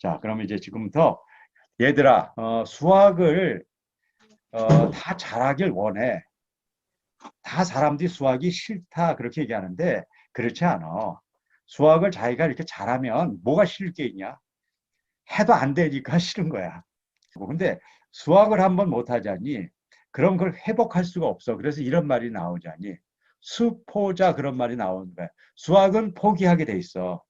자, 그러면 이제 지금부터 얘들아, 수학을 다 잘하길 원해. 다 사람들이 수학이 싫다 그렇게 얘기하는데 그렇지 않아. 수학을 자기가 이렇게 잘하면 뭐가 싫을 게 있냐? 해도 안 되니까 싫은 거야. 근데 수학을 한번 못하자니 그럼 그걸 회복할 수가 없어. 그래서 이런 말이 나오자니 수포자 그런 말이 나오는 거야. 수학은 포기하게 돼 있어.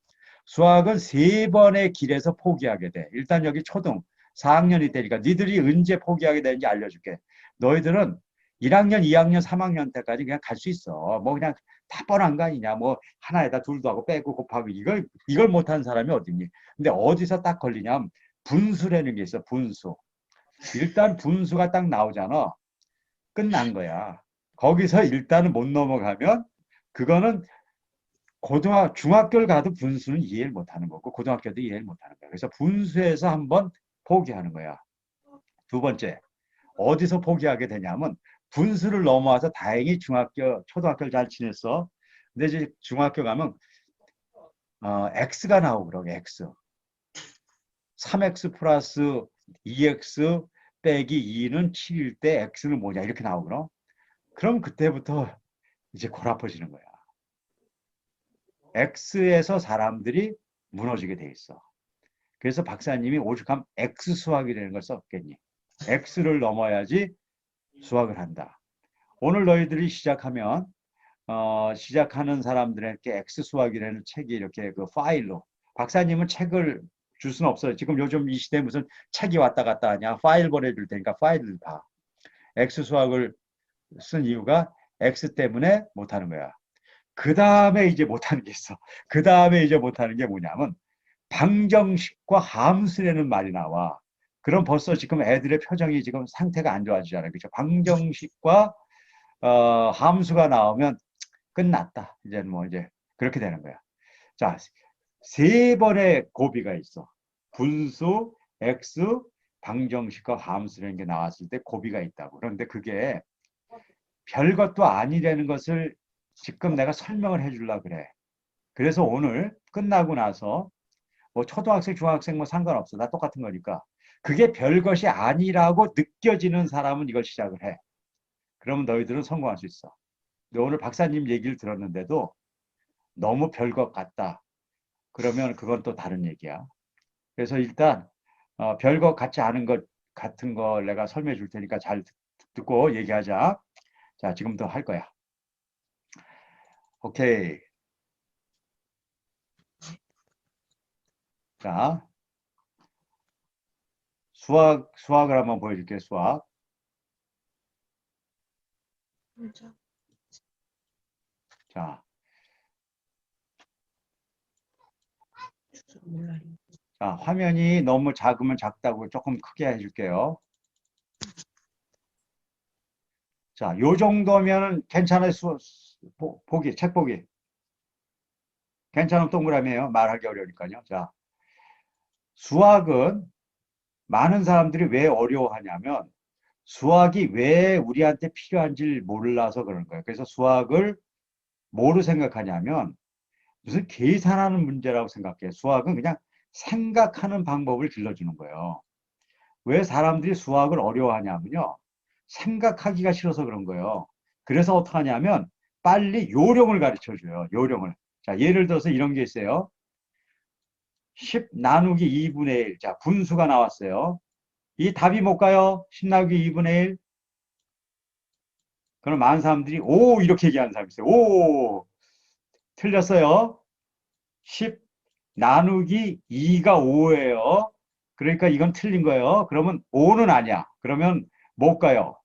수학은 세 번의 길에서 포기하게 돼. 일단 여기 초등 4학년이 되니까 니들이 언제 포기하게 되는지 알려줄게. 너희들은 1학년, 2학년, 3학년 때까지 그냥 갈 수 있어. 뭐 그냥 다 뻔한 거 아니냐. 뭐 하나에다 둘도 하고 빼고 곱하고 이걸 못하는 사람이 어딨니? 근데 어디서 딱 걸리냐면 분수라는 게 있어. 분수. 일단 분수가 딱 나오잖아. 끝난 거야. 거기서 일단은 못 넘어가면 그거는 중학교를 가도 분수는 이해를 못하는 거고 고등학교도 이해를 못하는 거야. 그래서 분수에서 한번 포기하는 거야. 두 번째, 어디서 포기하게 되냐면 분수를 넘어와서 다행히 초등학교를 잘 지냈어. 근데 이제 중학교 가면 x가 나오더라고. x. 3x 플러스 2x 빼기 2는 7일 때 x는 뭐냐 이렇게 나오거든. 그럼 그때부터 이제 골아퍼지는 거야. x에서 사람들이 무너지게 돼 있어. 그래서 박사님이 오죽하면 x 수학이라는 걸 썼겠니? x를 넘어야지 수학을 한다. 오늘 너희들이 시작하는 사람들에게 x 수학이라는 책이 이렇게 그 파일로 박사님은 책을 줄 수는 없어요. 지금 요즘 이 시대에 무슨 책이 왔다 갔다 하냐? 파일 보내줄 테니까 파일을 봐. x 수학을 쓴 이유가 x 때문에 못하는 거야. 그 다음에 이제 못하는 게 있어. 그 다음에 이제 못하는 게 뭐냐면 방정식과 함수라는 말이 나와. 그럼 벌써 지금 애들의 표정이 지금 상태가 안 좋아지잖아요. 그렇죠? 방정식과 함수가 나오면 끝났다. 이제 뭐 이제 그렇게 되는 거야. 자, 세 번의 고비가 있어. 분수, x, 방정식과 함수라는 게 나왔을 때 고비가 있다고. 그런데 그게 별것도 아니라는 것을 지금 내가 설명을 해주려고 그래. 그래서 오늘 끝나고 나서 뭐 초등학생, 중학생 뭐 상관없어. 나 똑같은 거니까. 그게 별것이 아니라고 느껴지는 사람은 이걸 시작을 해. 그러면 너희들은 성공할 수 있어. 근데 오늘 박사님 얘기를 들었는데도 너무 별것 같다. 그러면 그건 또 다른 얘기야. 그래서 일단 별것 같지 않은 것 같은 걸 내가 설명해 줄 테니까 잘 듣고 얘기하자. 자, 지금부터 할 거야. 오케이. 자, 수학을 한번 보여줄게, 수학. 자, 자, 화면이 너무 작으면 작다고 조금 크게 해줄게요. 자, 요 정도면 괜찮아요. 책 보기. 괜찮은 동그라미에요. 말하기 어려우니까요. 자, 수학은 많은 사람들이 왜 어려워하냐면 수학이 왜 우리한테 필요한지 몰라서 그런 거예요. 그래서 수학을 뭐로 생각하냐면 무슨 계산하는 문제라고 생각해요. 수학은 그냥 생각하는 방법을 길러주는 거예요. 왜 사람들이 수학을 어려워하냐면요. 생각하기가 싫어서 그런 거예요. 그래서 어떻게 하냐면 빨리 요령을 가르쳐 줘요. 요령을. 자, 예를 들어서 이런 게 있어요. 10 나누기 2분의 1. 자, 분수가 나왔어요. 이 답이 뭘까요? 10 나누기 2분의 1. 그럼 많은 사람들이 오 이렇게 얘기하는 사람이 있어요. 오 틀렸어요. 10 나누기 2가 5예요. 그러니까 이건 틀린 거예요. 그러면 5는 아니야. 그러면 뭘까요?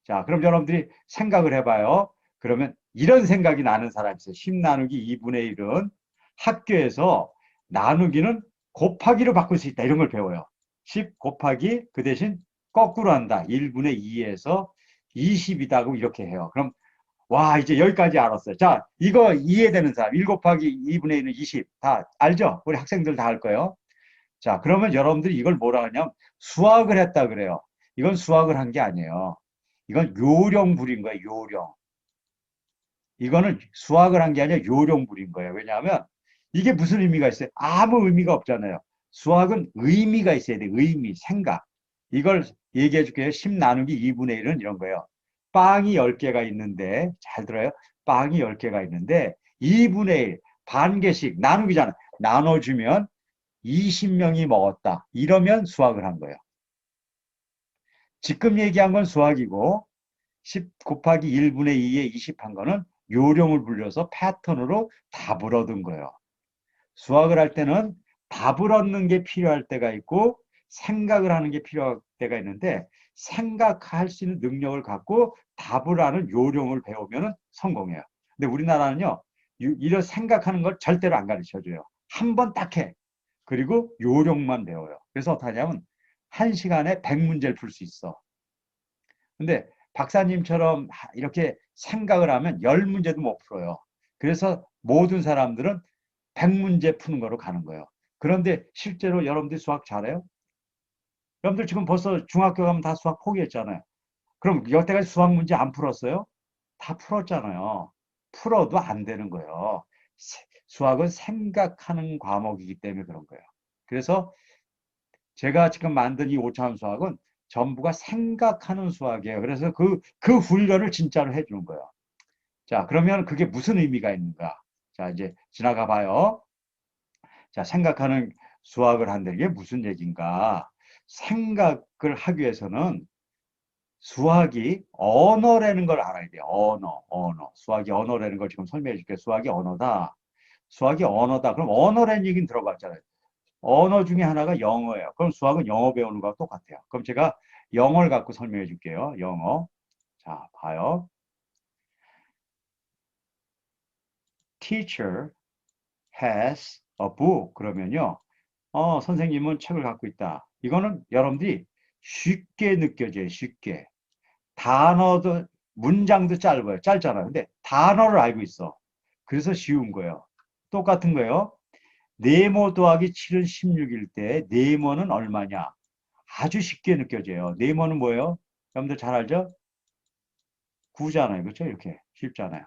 자, 그럼 여러분들이 생각을 해봐요. 그러면 이런 생각이 나는 사람이 있어요. 10 나누기 2분의 1은 학교에서 나누기는 곱하기로 바꿀 수 있다. 이런 걸 배워요. 10 곱하기 그 대신 거꾸로 한다. 1분의 2에서 20이다. 이렇게 해요. 그럼 와 이제 여기까지 알았어요. 자, 이거 이해되는 사람 1 곱하기 2분의 1은 20. 다 알죠? 우리 학생들 다 알 거예요. 자, 그러면 여러분들이 이걸 뭐라 하냐면 수학을 했다 그래요. 이건 수학을 한 게 아니에요. 이건 요령 부린 거예요. 요령. 이거는 수학을 한 게 아니라 요령 부린 거예요. 왜냐하면 이게 무슨 의미가 있어요? 아무 의미가 없잖아요. 수학은 의미가 있어야 돼. 의미, 생각. 이걸 얘기해 줄게요. 10 나누기 2분의 1은 이런 거예요. 빵이 10개가 있는데, 잘 들어요. 빵이 10개가 있는데, 2분의 1, 반 개씩 나누기잖아. 나눠주면 20명이 먹었다. 이러면 수학을 한 거예요. 지금 얘기한 건 수학이고, 10 곱하기 1분의 2에 20 한 거는 요령을 불려서 패턴으로 답을 얻은 거예요. 수학을 할 때는 답을 얻는 게 필요할 때가 있고 생각을 하는 게 필요할 때가 있는데 생각할 수 있는 능력을 갖고 답을 하는 요령을 배우면 성공해요. 근데 우리나라는요, 이런 생각하는 걸 절대로 안 가르쳐 줘요. 한 번 딱 해. 그리고 요령만 배워요. 그래서 어떻게 하냐면 1시간에 100문제를 풀 수 있어. 근데 박사님처럼 이렇게 생각을 하면 10문제도 못 풀어요. 그래서 모든 사람들은 100문제 푸는 거로 가는 거예요. 그런데 실제로 여러분들이 수학 잘해요? 여러분들 지금 벌써 중학교 가면 다 수학 포기했잖아요. 그럼 여태까지 수학 문제 안 풀었어요? 다 풀었잖아요. 풀어도 안 되는 거예요. 수학은 생각하는 과목이기 때문에 그런 거예요. 그래서 제가 지금 만든 이 5차원 수학은 전부가 생각하는 수학이에요. 그래서 그 훈련을 진짜로 해주는 거예요. 자, 그러면 그게 무슨 의미가 있는가? 자, 이제 지나가 봐요. 자, 생각하는 수학을 한다는 게 무슨 얘기인가? 생각을 하기 위해서는 수학이 언어라는 걸 알아야 돼요. 언어. 수학이 언어라는 걸 지금 설명해 줄게요. 수학이 언어다. 수학이 언어다. 그럼 언어라는 얘기는 들어봤잖아요. 언어 중에 하나가 영어예요. 그럼 수학은 영어 배우는 거와 똑같아요. 그럼 제가 영어를 갖고 설명해 줄게요. 영어. 자, 봐요. Teacher has a book. 그러면요. 선생님은 책을 갖고 있다. 이거는 여러분들이 쉽게 느껴져요. 쉽게. 단어도, 문장도 짧아요. 짧잖아요. 근데 단어를 알고 있어. 그래서 쉬운 거예요. 똑같은 거예요. 네모 더하기 7은 16일 때 네모는 얼마냐? 아주 쉽게 느껴져요. 네모는 뭐예요? 여러분들 잘 알죠? 9잖아요. 그렇죠? 이렇게 쉽잖아요.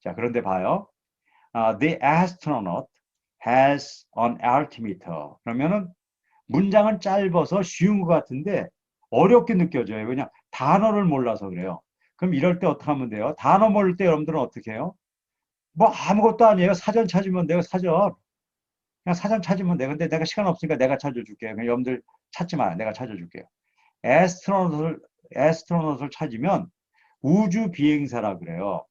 자, 그런데 봐요. The astronaut has an altimeter. 그러면은 문장은 짧아서 쉬운 것 같은데 어렵게 느껴져요. 그냥 단어를 몰라서 그래요. 그럼 이럴 때 어떻게 하면 돼요? 단어 모를 때 여러분들은 어떻게 해요? 뭐 아무것도 아니에요. 사전 찾으면 돼요. 사전. 그냥 사전 찾으면 돼. 근데 내가 시간 없으니까 내가 찾아줄게요. 그냥 여러분들 찾지 마요. 내가 찾아줄게요. 에스트로넛을, 에스트로넛을 찾으면 우주 비행사라 그래요.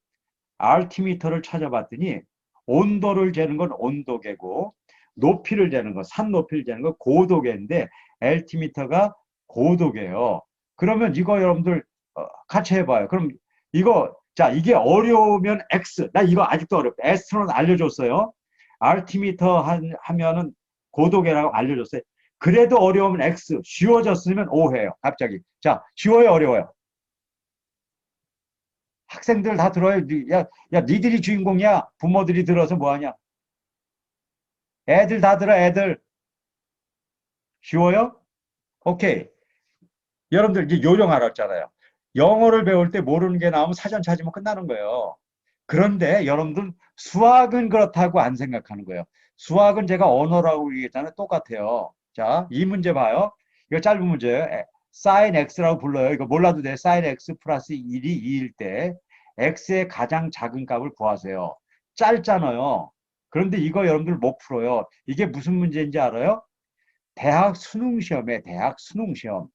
알티미터를 찾아봤더니 온도를 재는 건 온도계고 높이를 재는 거, 산 높이를 재는 건 고도계인데 알티미터가 고도계예요. 그러면 이거 여러분들 같이 해봐요. 그럼 이거 자 이게 어려우면 X. 나 이거 아직도 어렵다. 에스트론 알려줬어요. 알티미터 하면은 고도계라고 알려줬어요. 그래도 어려우면 X. 쉬워졌으면 O 해요. 갑자기. 자 쉬워요 어려워요. 학생들 다 들어요. 야, 니들이 주인공이야. 부모들이 들어서 뭐하냐. 애들 다 들어, 애들. 쉬워요? 오케이. 여러분들 이제 요령 알았잖아요. 영어를 배울 때 모르는 게 나오면 사전 찾으면 끝나는 거예요. 그런데 여러분들 수학은 그렇다고 안 생각하는 거예요. 수학은 제가 언어라고 얘기했잖아요. 똑같아요. 자, 이 문제 봐요. 이거 짧은 문제예요. sin x라고 불러요. 이거 몰라도 돼. sin x 플러스 1이 2일 때 x의 가장 작은 값을 구하세요. 짧잖아요. 그런데 이거 여러분들 못 풀어요. 이게 무슨 문제인지 알아요? 대학 수능 시험에 대학 수능 시험.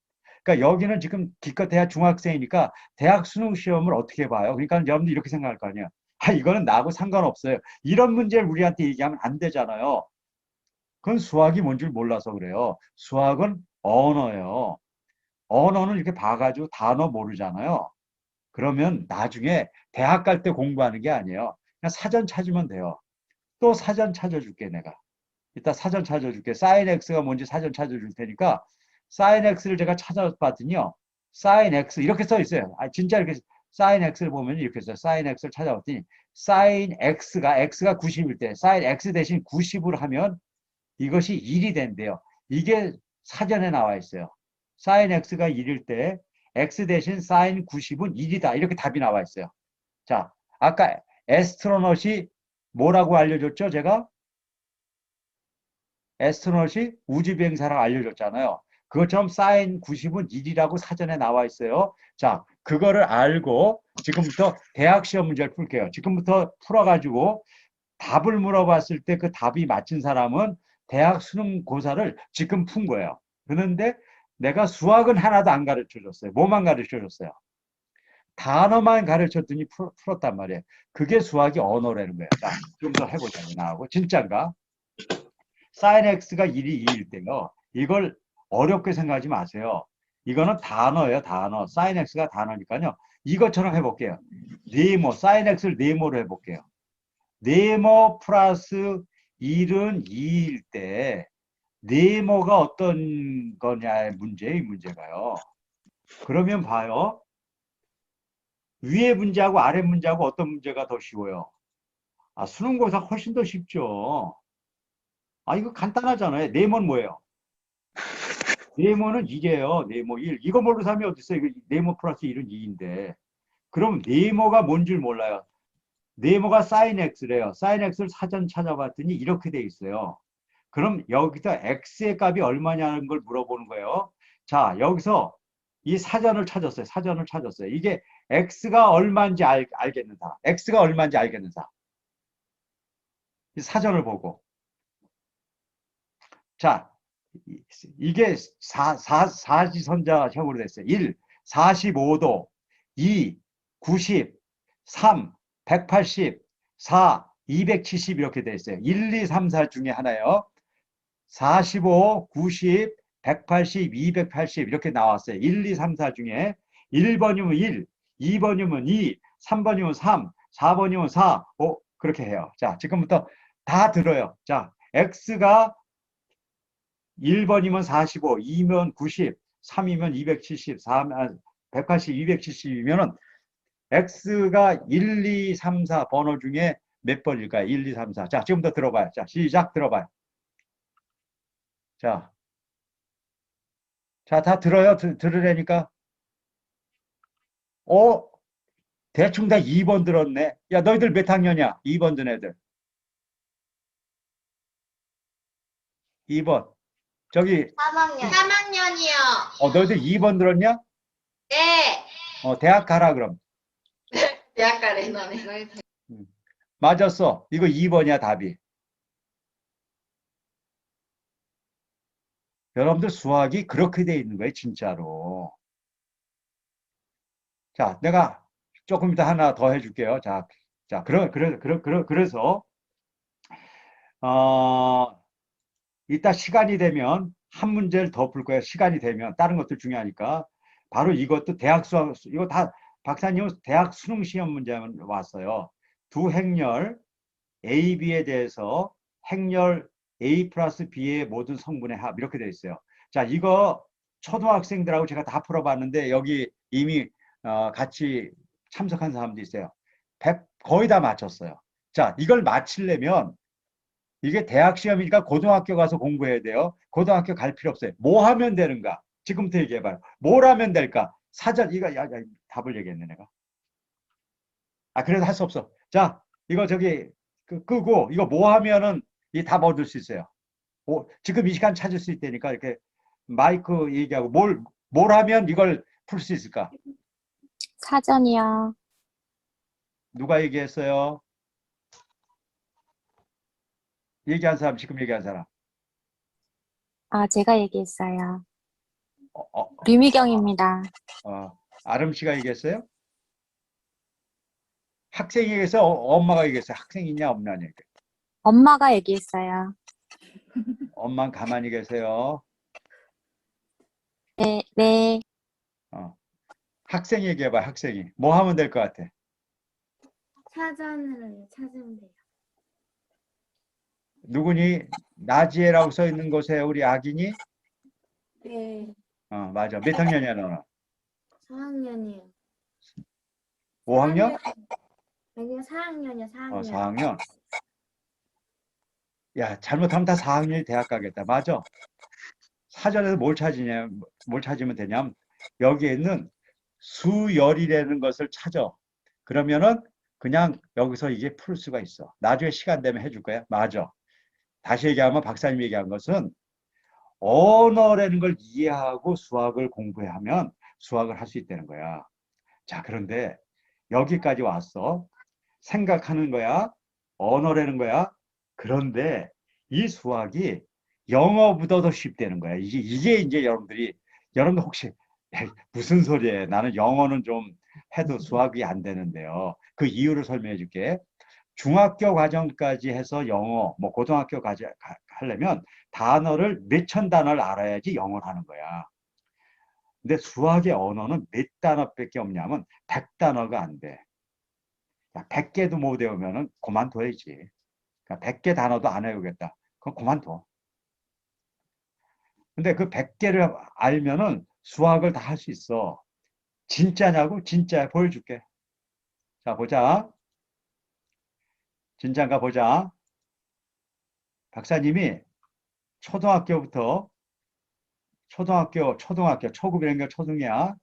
그러니까 여기는 지금 기껏 대학 중학생이니까 대학 수능 시험을 어떻게 봐요? 그러니까 여러분들 이렇게 생각할 거 아니에요. 이거는 나하고 상관없어요. 이런 문제를 우리한테 얘기하면 안 되잖아요. 그건 수학이 뭔 줄 몰라서 그래요. 수학은 언어예요. 언어는 이렇게 봐가지고 단어 모르잖아요. 그러면 나중에 대학 갈 때 공부하는 게 아니에요. 그냥 사전 찾으면 돼요. 또 사전 찾아줄게, 내가. 이따 사전 찾아줄게. 사인 x가 뭔지 사전 찾아줄 테니까 사인 x를 제가 찾아봤더니요. 사인 x 이렇게 써 있어요. 진짜 이렇게 사인 x를 보면 이렇게 써요. 사인 x를 찾아봤더니 사인 x가 90일 때 사인 x 대신 90을 하면 이것이 1이 된대요. 이게 사전에 나와 있어요. 사인 x가 1일 때 x 대신 사인 90은 1이다. 이렇게 답이 나와 있어요. 자, 아까 에스트로넛이 뭐라고 알려줬죠? 제가 애스트로넛이 우주비행사라고 알려줬잖아요. 그것처럼 사인 90은 1이라고 사전에 나와 있어요. 자, 그거를 알고 지금부터 대학 시험 문제를 풀게요. 지금부터 풀어가지고 답을 물어봤을 때 그 답이 맞힌 사람은 대학 수능 고사를 지금 푼 거예요. 그런데 내가 수학은 하나도 안 가르쳐 줬어요. 뭐만 가르쳐 줬어요? 단어만 가르쳤더니 풀었단 말이에요. 그게 수학이 언어라는 거예요. 자, 좀 더 해보자고 나하고. 진짜인가? sin x가 1이 2일 때요. 이걸 어렵게 생각하지 마세요. 이거는 단어예요, 단어. sin x가 단어니까요. 이것처럼 해볼게요. 네모, sin x를 네모로 해볼게요. 네모 플러스 1은 2일 때 네모가 어떤 거냐의 문제의 문제가요. 그러면 봐요. 위에 문제하고 아래 문제하고 어떤 문제가 더 쉬워요? 아, 수능고사 훨씬 더 쉽죠. 아, 이거 간단하잖아요. 네모는 뭐예요? 네모는 이게요. 네모 1. 이거 모르는 사람이 어디 있어요? 이거 네모 플러스 1은 2인데. 그럼 네모가 뭔 줄 몰라요. 네모가 sin x래요. sin x를 사전 찾아봤더니 이렇게 돼 있어요. 그럼 여기서 x의 값이 얼마냐는 걸 물어보는 거예요. 자, 여기서 이 사전을 찾았어요. 사전을 찾았어요. 이게 x가 얼마인지 알겠는 사람. x가 얼마인지 알겠는 사람. 이 사전을 보고. 자, 이게 사지선자형으로 됐어요. 1, 45도, 2, 90, 3, 180, 4, 270 이렇게 돼 있어요. 1, 2, 3, 4 중에 하나요. 45, 90, 180, 280 이렇게 나왔어요. 1, 2, 3, 4 중에 1번이면 1, 2번이면 2, 3번이면 3, 4번이면 4, 5 그렇게 해요. 자, 지금부터 다 들어요. 자, X가 1번이면 45, 2면 90, 3이면 270, 4면 180, 270이면은 X가 1, 2, 3, 4 번호 중에 몇 번일까요? 1, 2, 3, 4. 자, 지금부터 들어봐요. 자, 시작 들어봐요. 자, 자, 다 들어요? 들으려니까. 어? 대충 다 2번 들었네. 야, 너희들 몇 학년이야? 2번 든 애들. 2번. 저기, 3학년. 3학년이요. 너희들 2번 들었냐? 네. 대학 가라, 그럼. 대학가 레너네. 음. 맞았어. 이거 2번이야, 답이. 여러분들 수학이 그렇게 돼 있는 거예요, 진짜로. 자, 내가 조금 이따 하나 더 해줄게요. 자, 그래서, 어, 이따 시간이 되면 한 문제를 더 풀 거예요. 시간이 되면. 다른 것도 중요하니까. 바로 이것도 대학 수학, 이거 다, 박사님은 대학 수능 시험 문제 왔어요. 두 행렬 A, B에 대해서 행렬 A 플러스 B의 모든 성분의 합, 이렇게 되어 있어요. 자, 이거 초등학생들하고 제가 다 풀어봤는데, 여기 이미 같이 참석한 사람도 있어요. 거의 다 맞췄어요. 자, 이걸 맞히려면 이게 대학 시험이니까 고등학교 가서 공부해야 돼요. 고등학교 갈 필요 없어요. 뭐 하면 되는가? 지금부터 얘기해봐요. 뭘 하면 될까? 사전, 이거, 답을 얘기했네, 내가. 아, 그래도 할 수 없어. 자, 이거 저기, 끄고, 이거 뭐 하면은 이 답 얻을 수 있어요. 지금 이 시간 찾을 수 있다니까, 이렇게 마이크 얘기하고, 뭘 하면 이걸 풀 수 있을까? 사전이요. 누가 얘기했어요? 얘기한 사람, 지금 얘기한 사람. 아, 제가 얘기했어요. 어, 어, 류미경입니다. 아름 씨가 얘기했어요? 학생이 얘기했어요? 엄마가 얘기했어요? 학생이냐, 없냐냐. 엄마가 얘기했어요. 엄만 가만히 계세요. 네, 네. 학생이 얘기해봐, 학생이. 뭐 하면 될 것 같아? 사전을 찾으면 돼요. 누구니? 나지혜라고 써 있는 곳에 우리 아기니? 네. 맞아. 몇 학년이야, 너는? 4학년이요. 5학년? 아니요, 4학년이요, 4학년. 4학년. 야, 잘못하면 다 4학년이 대학 가겠다. 맞아. 사전에서 뭘 찾으면 되냐면, 여기에 있는 수열이라는 것을 찾아. 그러면은 그냥 여기서 이게 풀 수가 있어. 나중에 시간 되면 해줄 거야. 맞아. 다시 얘기하면 박사님이 얘기한 것은 언어라는 걸 이해하고 수학을 공부하면 수학을 할 수 있다는 거야. 자, 그런데 여기까지 왔어. 생각하는 거야. 언어라는 거야. 그런데 이 수학이 영어보다 더 쉽다는 거야. 이게 이제 여러분들 혹시 에이, 무슨 소리예요? 나는 영어는 좀 해도 수학이 안 되는데요. 그 이유를 설명해 줄게. 중학교 과정까지 해서 영어, 뭐 고등학교까지 하려면 단어를 몇천 단어를 알아야지 영어를 하는 거야. 근데 수학의 언어는 몇 단어밖에 없냐면 100단어가 안 돼. 100개도 못 외우면은 그만둬야지. 그러니까 100개 단어도 안 외우겠다. 그럼 그만둬. 근데 그 100개를 알면은 수학을 다 할 수 있어. 진짜냐고? 진짜야. 보여줄게. 자, 보자. 진짜인가 보자. 박사님이 초등학교부터 초급이라는 게 초등이야.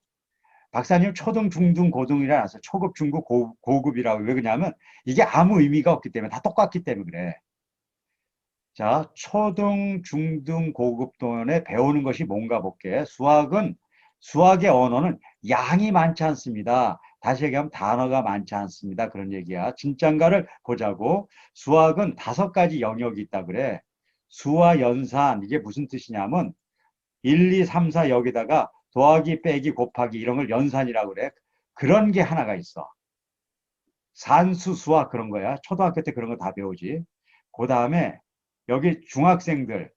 박사님 초등, 중등, 고등이라 해서 초급, 중급, 고급이라고. 왜 그러냐면 이게 아무 의미가 없기 때문에 다 똑같기 때문에 그래. 자, 초등, 중등, 고급 동안에 배우는 것이 뭔가 볼게. 수학의 언어는 양이 많지 않습니다. 다시 얘기하면 단어가 많지 않습니다. 그런 얘기야. 진짠가를 보자고. 수학은 5가지 영역이 있다 그래. 수와 연산, 이게 무슨 뜻이냐면 1, 2, 3, 4 여기다가 더하기, 빼기, 곱하기 이런 걸 연산이라고 그래. 그런 게 하나가 있어. 산수, 수학 그런 거야. 초등학교 때 그런 거 다 배우지. 그 다음에 여기 중학생들,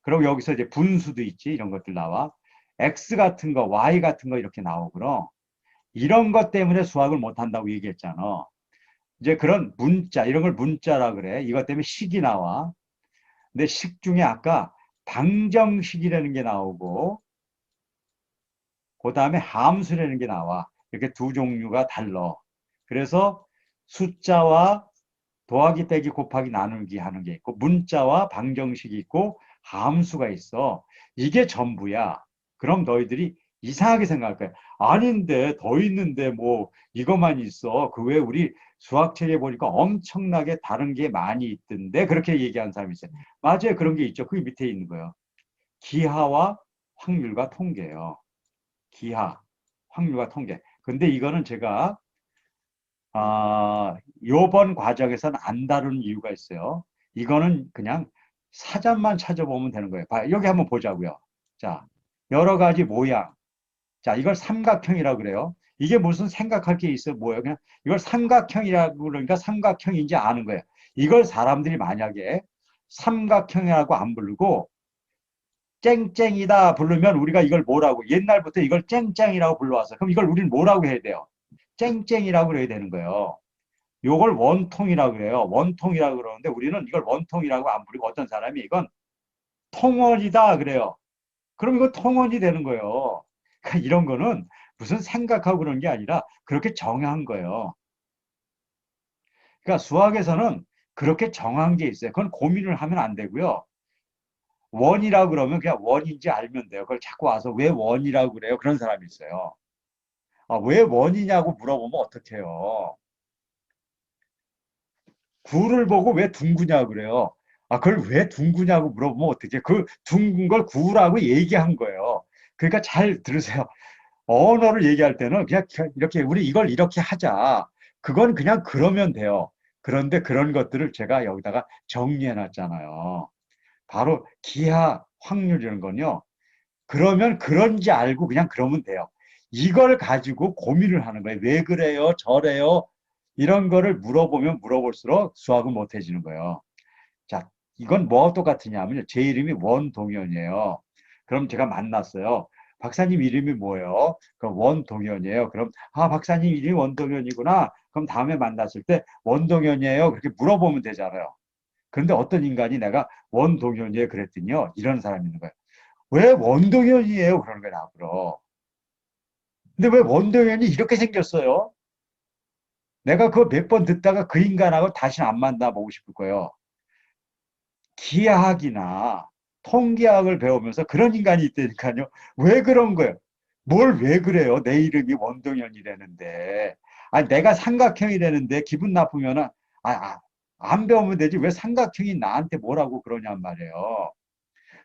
그리고 여기서 이제 분수도 있지. 이런 것들 나와. X 같은 거, Y 같은 거 이렇게 나오고요. 이런 것 때문에 수학을 못한다고 얘기했잖아. 이제 그런 문자, 이런 걸 문자라 그래. 이것 때문에 식이 나와. 근데 식 중에 아까 방정식이라는 게 나오고, 그 다음에 함수라는 게 나와. 이렇게 두 종류가 달라. 그래서 숫자와 더하기, 빼기, 곱하기, 나누기 하는 게 있고, 문자와 방정식이 있고, 함수가 있어. 이게 전부야. 그럼 너희들이 이상하게 생각할 거야. 아닌데, 더 있는데, 뭐, 이것만 있어. 그 외에 우리 수학책에 보니까 엄청나게 다른 게 많이 있던데, 그렇게 얘기하는 사람이 있어요. 맞아요. 그런 게 있죠. 그 밑에 있는 거예요. 기하와 확률과 통계예요. 기하, 확률과 통계. 근데 이거는 제가 요번 과정에서는 안 다루는 이유가 있어요. 이거는 그냥 사전만 찾아보면 되는 거예요. 여기 한번 보자고요. 자, 여러 가지 모양. 자, 이걸 삼각형이라고 그래요. 이게 무슨 생각할 게 있어요? 뭐예요? 그냥 이걸 삼각형이라고 그러니까 삼각형인지 아는 거예요. 이걸 사람들이 만약에 삼각형이라고 안 부르고 쨍쨍이다 부르면 우리가 이걸 뭐라고, 옛날부터 이걸 쨍쨍이라고 불러왔어. 그럼 이걸 우리는 뭐라고 해야 돼요? 쨍쨍이라고 그래야 되는 거예요. 요걸 원통이라고 그래요. 원통이라고 그러는데 우리는 이걸 원통이라고 안 부르고 어떤 사람이 이건 통원이다 그래요. 그럼 이거 통원이 되는 거예요. 그러니까 이런 거는 무슨 생각하고 그런 게 아니라 그렇게 정한 거예요. 그러니까 수학에서는 그렇게 정한 게 있어요. 그건 고민을 하면 안 되고요. 원이라고 그러면 그냥 원인지 알면 돼요. 그걸 자꾸 와서 왜 원이라고 그래요? 그런 사람이 있어요. 왜 원이냐고 물어보면 어떡해요? 구를 보고 왜 둥그냐고 그래요. 그걸 왜 둥그냐고 물어보면 어떻게, 그 둥근 걸 구라고 얘기한 거예요. 그러니까 잘 들으세요. 언어를 얘기할 때는 그냥 이렇게 우리 이걸 이렇게 하자. 그건 그냥 그러면 돼요. 그런데 그런 것들을 제가 여기다가 정리해 놨잖아요. 바로 기하 확률이라는 건요. 그러면 그런지 알고 그냥 그러면 돼요. 이걸 가지고 고민을 하는 거예요. 왜 그래요? 저래요? 이런 거를 물어보면 물어볼수록 수학은 못해지는 거예요. 자, 이건 뭐와 똑같으냐면요. 제 이름이 원동현이에요. 그럼 제가 만났어요. 박사님 이름이 뭐예요? 그럼 원동현이에요. 그럼 박사님 이름이 원동현이구나. 그럼 다음에 만났을 때 원동현이에요. 그렇게 물어보면 되잖아요. 그런데 어떤 인간이 내가 원동현이에요 그랬더니요. 이런 사람이 있는 거예요. 왜 원동현이에요? 그러는 거예요, 나보러. 근데 왜 원동현이 이렇게 생겼어요? 내가 그거 몇 번 듣다가 그 인간하고 다시는 안 만나보고 싶을 거예요. 기하학이나 통계학을 배우면서 그런 인간이 있다니까요. 왜 그런 거예요? 뭘 왜 그래요? 내 이름이 원동현이라는데. 내가 삼각형이라는데 기분 나쁘면은, 안 배우면 되지. 왜 삼각형이 나한테 뭐라고 그러냔 말이에요.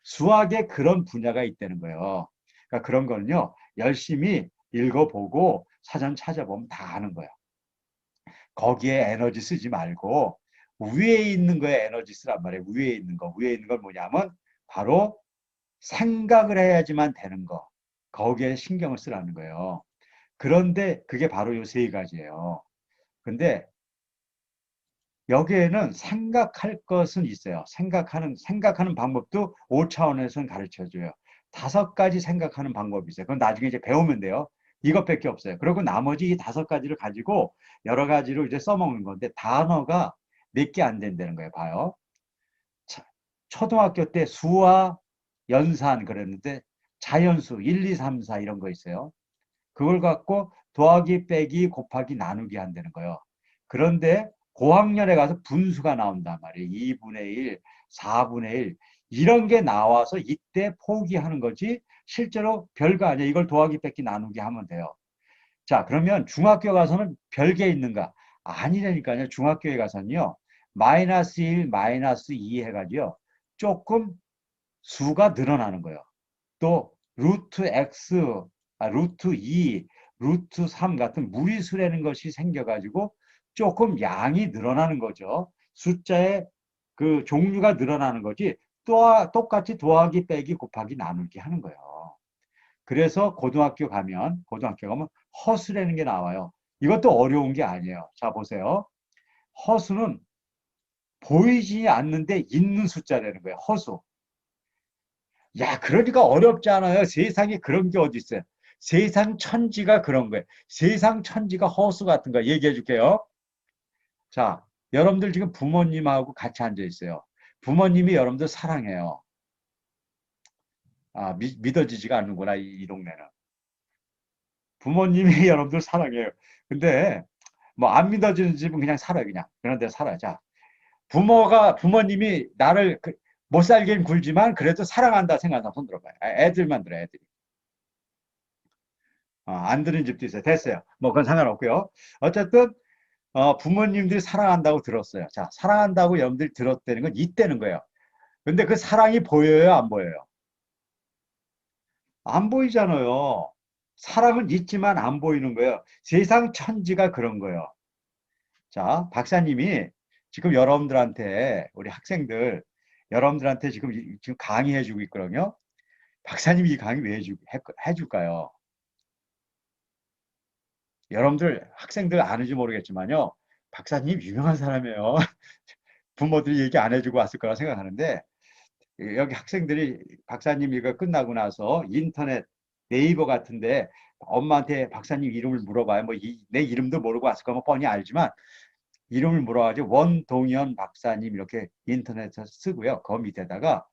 수학에 그런 분야가 있다는 거예요. 그러니까 그런 거는요, 열심히 읽어보고 사전 찾아보면 다 아는 거예요. 거기에 에너지 쓰지 말고 위에 있는 거에 에너지 쓰란 말이에요. 위에 있는 거. 위에 있는 건 뭐냐면 바로 생각을 해야지만 되는 거. 거기에 신경을 쓰라는 거예요. 그런데 그게 바로 요 세 가지예요. 근데 여기에는 생각할 것은 있어요. 생각하는 방법도 5차원에서는 가르쳐 줘요. 5가지 생각하는 방법이 있어요. 그건 나중에 이제 배우면 돼요. 이것밖에 없어요. 그리고 나머지 이 5가지를 가지고 여러 가지로 이제 써먹는 건데 단어가 몇 개 안 된다는 거예요. 봐요. 초등학교 때 수와 연산 그랬는데 자연수 1, 2, 3, 4 이런 거 있어요. 그걸 갖고 더하기, 빼기, 곱하기, 나누기 한다는 거예요. 그런데 고학년에 가서 분수가 나온단 말이에요. 2분의 1, 4분의 1 이런 게 나와서 이때 포기하는 거지 실제로 별거 아니에요. 이걸 더하기, 빼기, 나누기 하면 돼요. 자, 그러면 중학교 가서는 별게 있는가? 아니라니까요. 중학교에 가서는요. 마이너스 1, 마이너스 2 해가지고 조금 수가 늘어나는 거예요. 또 루트 x, 루트 2, 루트 3 같은 무리수라는 것이 생겨가지고 조금 양이 늘어나는 거죠. 숫자의 그 종류가 늘어나는 거지 똑같이 더하기, 빼기, 곱하기, 나누기 하는 거예요. 그래서 고등학교 가면 허수라는 게 나와요. 이것도 어려운 게 아니에요. 자, 보세요. 허수는 보이지 않는데 있는 숫자라는 거예요. 허수. 야, 그러니까 어렵지 않아요. 세상에 그런 게 어디 있어요. 세상 천지가 그런 거예요. 세상 천지가 허수 같은 거 얘기해 줄게요. 자, 여러분들 지금 부모님하고 같이 앉아 있어요. 부모님이 여러분들 사랑해요. 아, 믿어지지가 않는구나, 이 동네는. 부모님이 여러분들 사랑해요. 근데 뭐 안 믿어지는 집은 그냥 살아요, 그냥. 그런 데 살아요. 자, 부모님이 나를 못 살긴 굴지만 그래도 사랑한다 생각하면 손 들어봐요. 애들만 들어, 애들이. 안 들은 집도 있어요. 됐어요. 뭐 그건 상관없고요. 어쨌든 부모님들이 사랑한다고 들었어요. 자, 사랑한다고 여러분들이 들었다는 건 있다는 거예요. 근데 그 사랑이 보여요, 안 보여요? 안 보이잖아요. 사랑은 있지만 안 보이는 거예요. 세상 천지가 그런 거예요. 자, 박사님이 지금 여러분들한테 우리 학생들 여러분들한테 지금 강의해 주고 있거든요. 박사님이 이 강의 왜 해줄까요? 여러분들 학생들 아는지 모르겠지만요. 박사님 유명한 사람이에요. 부모들이 얘기 안 해주고 왔을 거라 생각하는데 여기 학생들이 박사님 이거 끝나고 나서 인터넷 네이버 같은데 엄마한테 박사님 이름을 물어봐요. 뭐 내 이름도 모르고 왔을 거면 뻔히 알지만 이름을 물어가지고 원동현 박사님 이렇게 인터넷에서 쓰고요. 그 밑에다가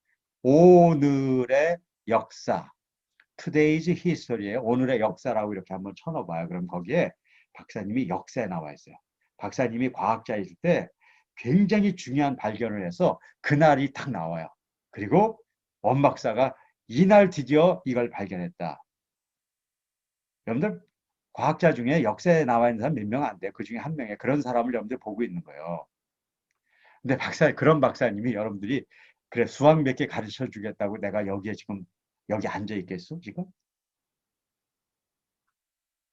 오늘의 역사, Today's History예요. 오늘의 역사라고 이렇게 한번 쳐넣어봐요. 그럼 거기에 박사님이 역사에 나와 있어요. 박사님이 과학자일 때 굉장히 중요한 발견을 해서 그날이 딱 나와요. 그리고 원 박사가 이날 드디어 이걸 발견했다. 여러분들 과학자 중에 역사에 나와 있는 사람 몇 명 안 돼요. 그 중에 한 명에 그런 사람을 여러분들 보고 있는 거예요. 근데 그런 박사님이 여러분들이 그래 수학 몇 개 가르쳐 주겠다고 내가 여기에 지금 여기 앉아 있겠어 지금?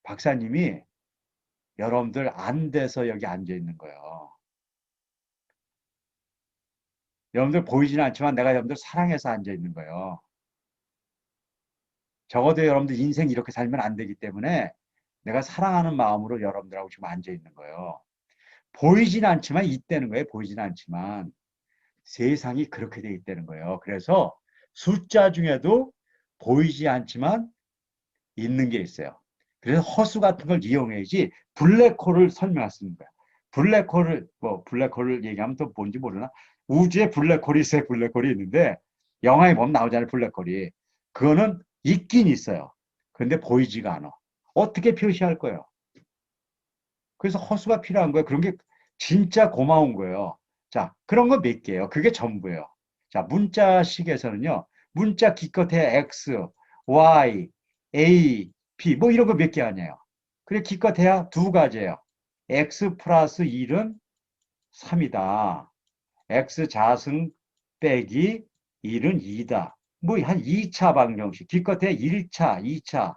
박사님이 여러분들 안 돼서 여기 앉아 있는 거예요. 여러분들 보이지는 않지만 내가 여러분들 사랑해서 앉아 있는 거예요. 적어도 여러분들 인생 이렇게 살면 안 되기 때문에 내가 사랑하는 마음으로 여러분들하고 지금 앉아 있는 거예요. 보이지는 않지만 있다는 거예요. 보이지는 않지만 세상이 그렇게 돼 있다는 거예요. 그래서 숫자 중에도 보이지 않지만 있는 게 있어요. 그래서 허수 같은 걸 이용해야지 블랙홀을 설명할 수 있는 거야. 블랙홀을 얘기하면 또 뭔지 모르나? 우주에 블랙홀이 있어요. 블랙홀이 있는데 영화에 보면 나오잖아요. 블랙홀이. 그거는 있긴 있어요. 근데 보이지가 않아. 어떻게 표시할 거예요? 그래서 허수가 필요한 거예요. 그런 게 진짜 고마운 거예요. 자, 그런 거 몇 개예요. 그게 전부예요. 자, 문자식에서는요. 문자 기껏해 X, Y, A, B 뭐 이런 거 몇 개 아니에요. 그래 기껏해야 두 가지예요. X 플러스 1은 3이다. x 자승 빼기 1은 2다. 뭐 한 2차 방정식, 기껏해 1차, 2차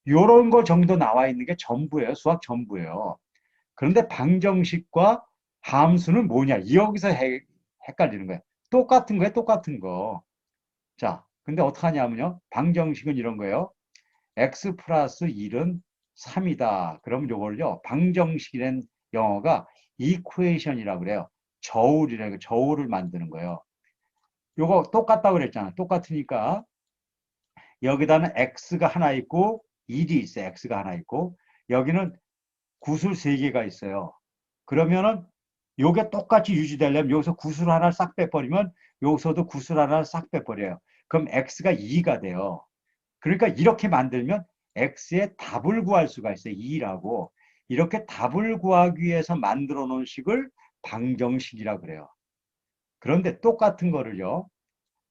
요런 거 정도 나와 있는 게 전부예요. 수학 전부예요. 그런데 방정식과 함수는 뭐냐? 여기서 헷갈리는 거예요. 똑같은 거예요. 똑같은 거. 자, 근데 어떻게 하냐면요. 방정식은 이런 거예요. x 플러스 1은 3이다. 그럼 요걸요. 방정식이란 영어가 이퀘이션이라고 그래요. 저울이라고 저울을 만드는 거예요. 요거 똑같다고 그랬잖아. 똑같으니까 여기다는 x가 하나 있고 1이 있어요. x가 하나 있고 여기는 구슬 3개가 있어요. 그러면은 요게 똑같이 유지되려면 여기서 구슬 하나를 싹 빼버리면 여기서도 구슬 하나를 싹 빼버려요. 그럼 x가 2가 돼요. 그러니까 이렇게 만들면 x의 답을 구할 수가 있어요. 2라고. 이렇게 답을 구하기 위해서 만들어 놓은 식을 방정식이라고 그래요. 그런데 똑같은 거를요.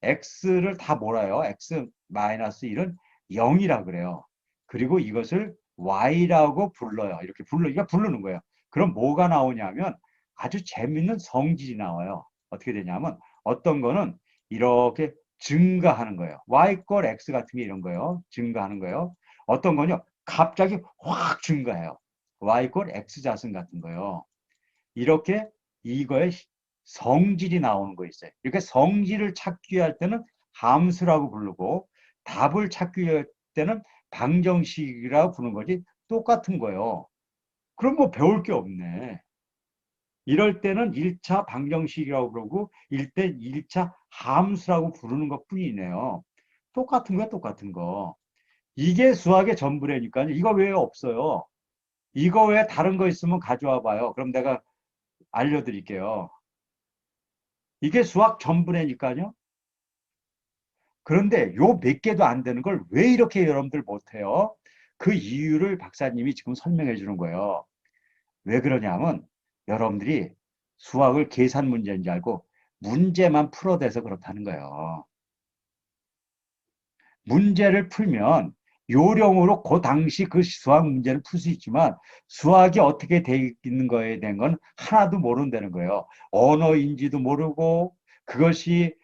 x를 다 몰아요. x-1은 0이라고 그래요. 그리고 이것을 y라고 불러요. 이렇게 부르는 거예요. 그럼 뭐가 나오냐면 아주 재밌는 성질이 나와요. 어떻게 되냐면 어떤 거는 이렇게 증가하는 거예요. y 꼴 x 같은 게 이런 거예요. 증가하는 거예요. 어떤 거는요. 갑자기 확 증가해요. y 꼴 x 자승 같은 거예요. 이렇게 이거의 성질이 나오는 거 있어요. 이렇게 성질을 찾기 위할 때는 함수라고 부르고 답을 찾기 위할 때는 방정식이라고 부르는 거지 똑같은 거예요. 그럼 뭐 배울 게 없네. 이럴 때는 1차 방정식이라고 그러고 1차 함수라고 부르는 것 뿐이네요. 똑같은 거야, 똑같은 거. 이게 수학의 전부라니까요. 이거 왜 없어요? 이거 외에 다른 거 있으면 가져와 봐요. 그럼 내가 알려드릴게요. 이게 수학 전부라니까요. 그런데 요 몇 개도 안 되는 걸 왜 이렇게 여러분들 못해요? 그 이유를 박사님이 지금 설명해 주는 거예요. 왜 그러냐면 여러분들이 수학을 계산 문제인 줄 알고 문제만 풀어대서 그렇다는 거예요. 문제를 풀면 요령으로 그 당시 그 수학 문제를 풀 수 있지만 수학이 어떻게 돼 있는 거에 대한 건 하나도 모른다는 거예요. 언어인지도 모르고 그것이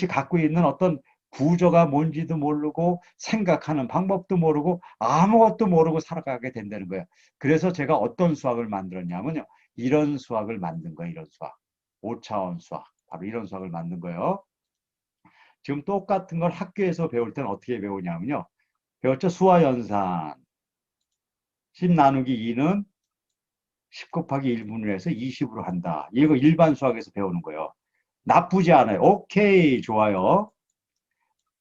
갖고 있는 어떤 구조가 뭔지도 모르고 생각하는 방법도 모르고 아무것도 모르고 살아가게 된다는 거예요. 그래서 제가 어떤 수학을 만들었냐면요. 이런 수학을 만든 거예요. 이런 수학. 5차원 수학. 바로 이런 수학을 만든 거예요. 지금 똑같은 걸 학교에서 배울 때는 어떻게 배우냐면요. 배웠죠? 수화연산. 10 나누기 2는 10 곱하기 1분을 해서 20으로 한다. 이거 일반 수학에서 배우는 거예요. 나쁘지 않아요. 오케이, 좋아요.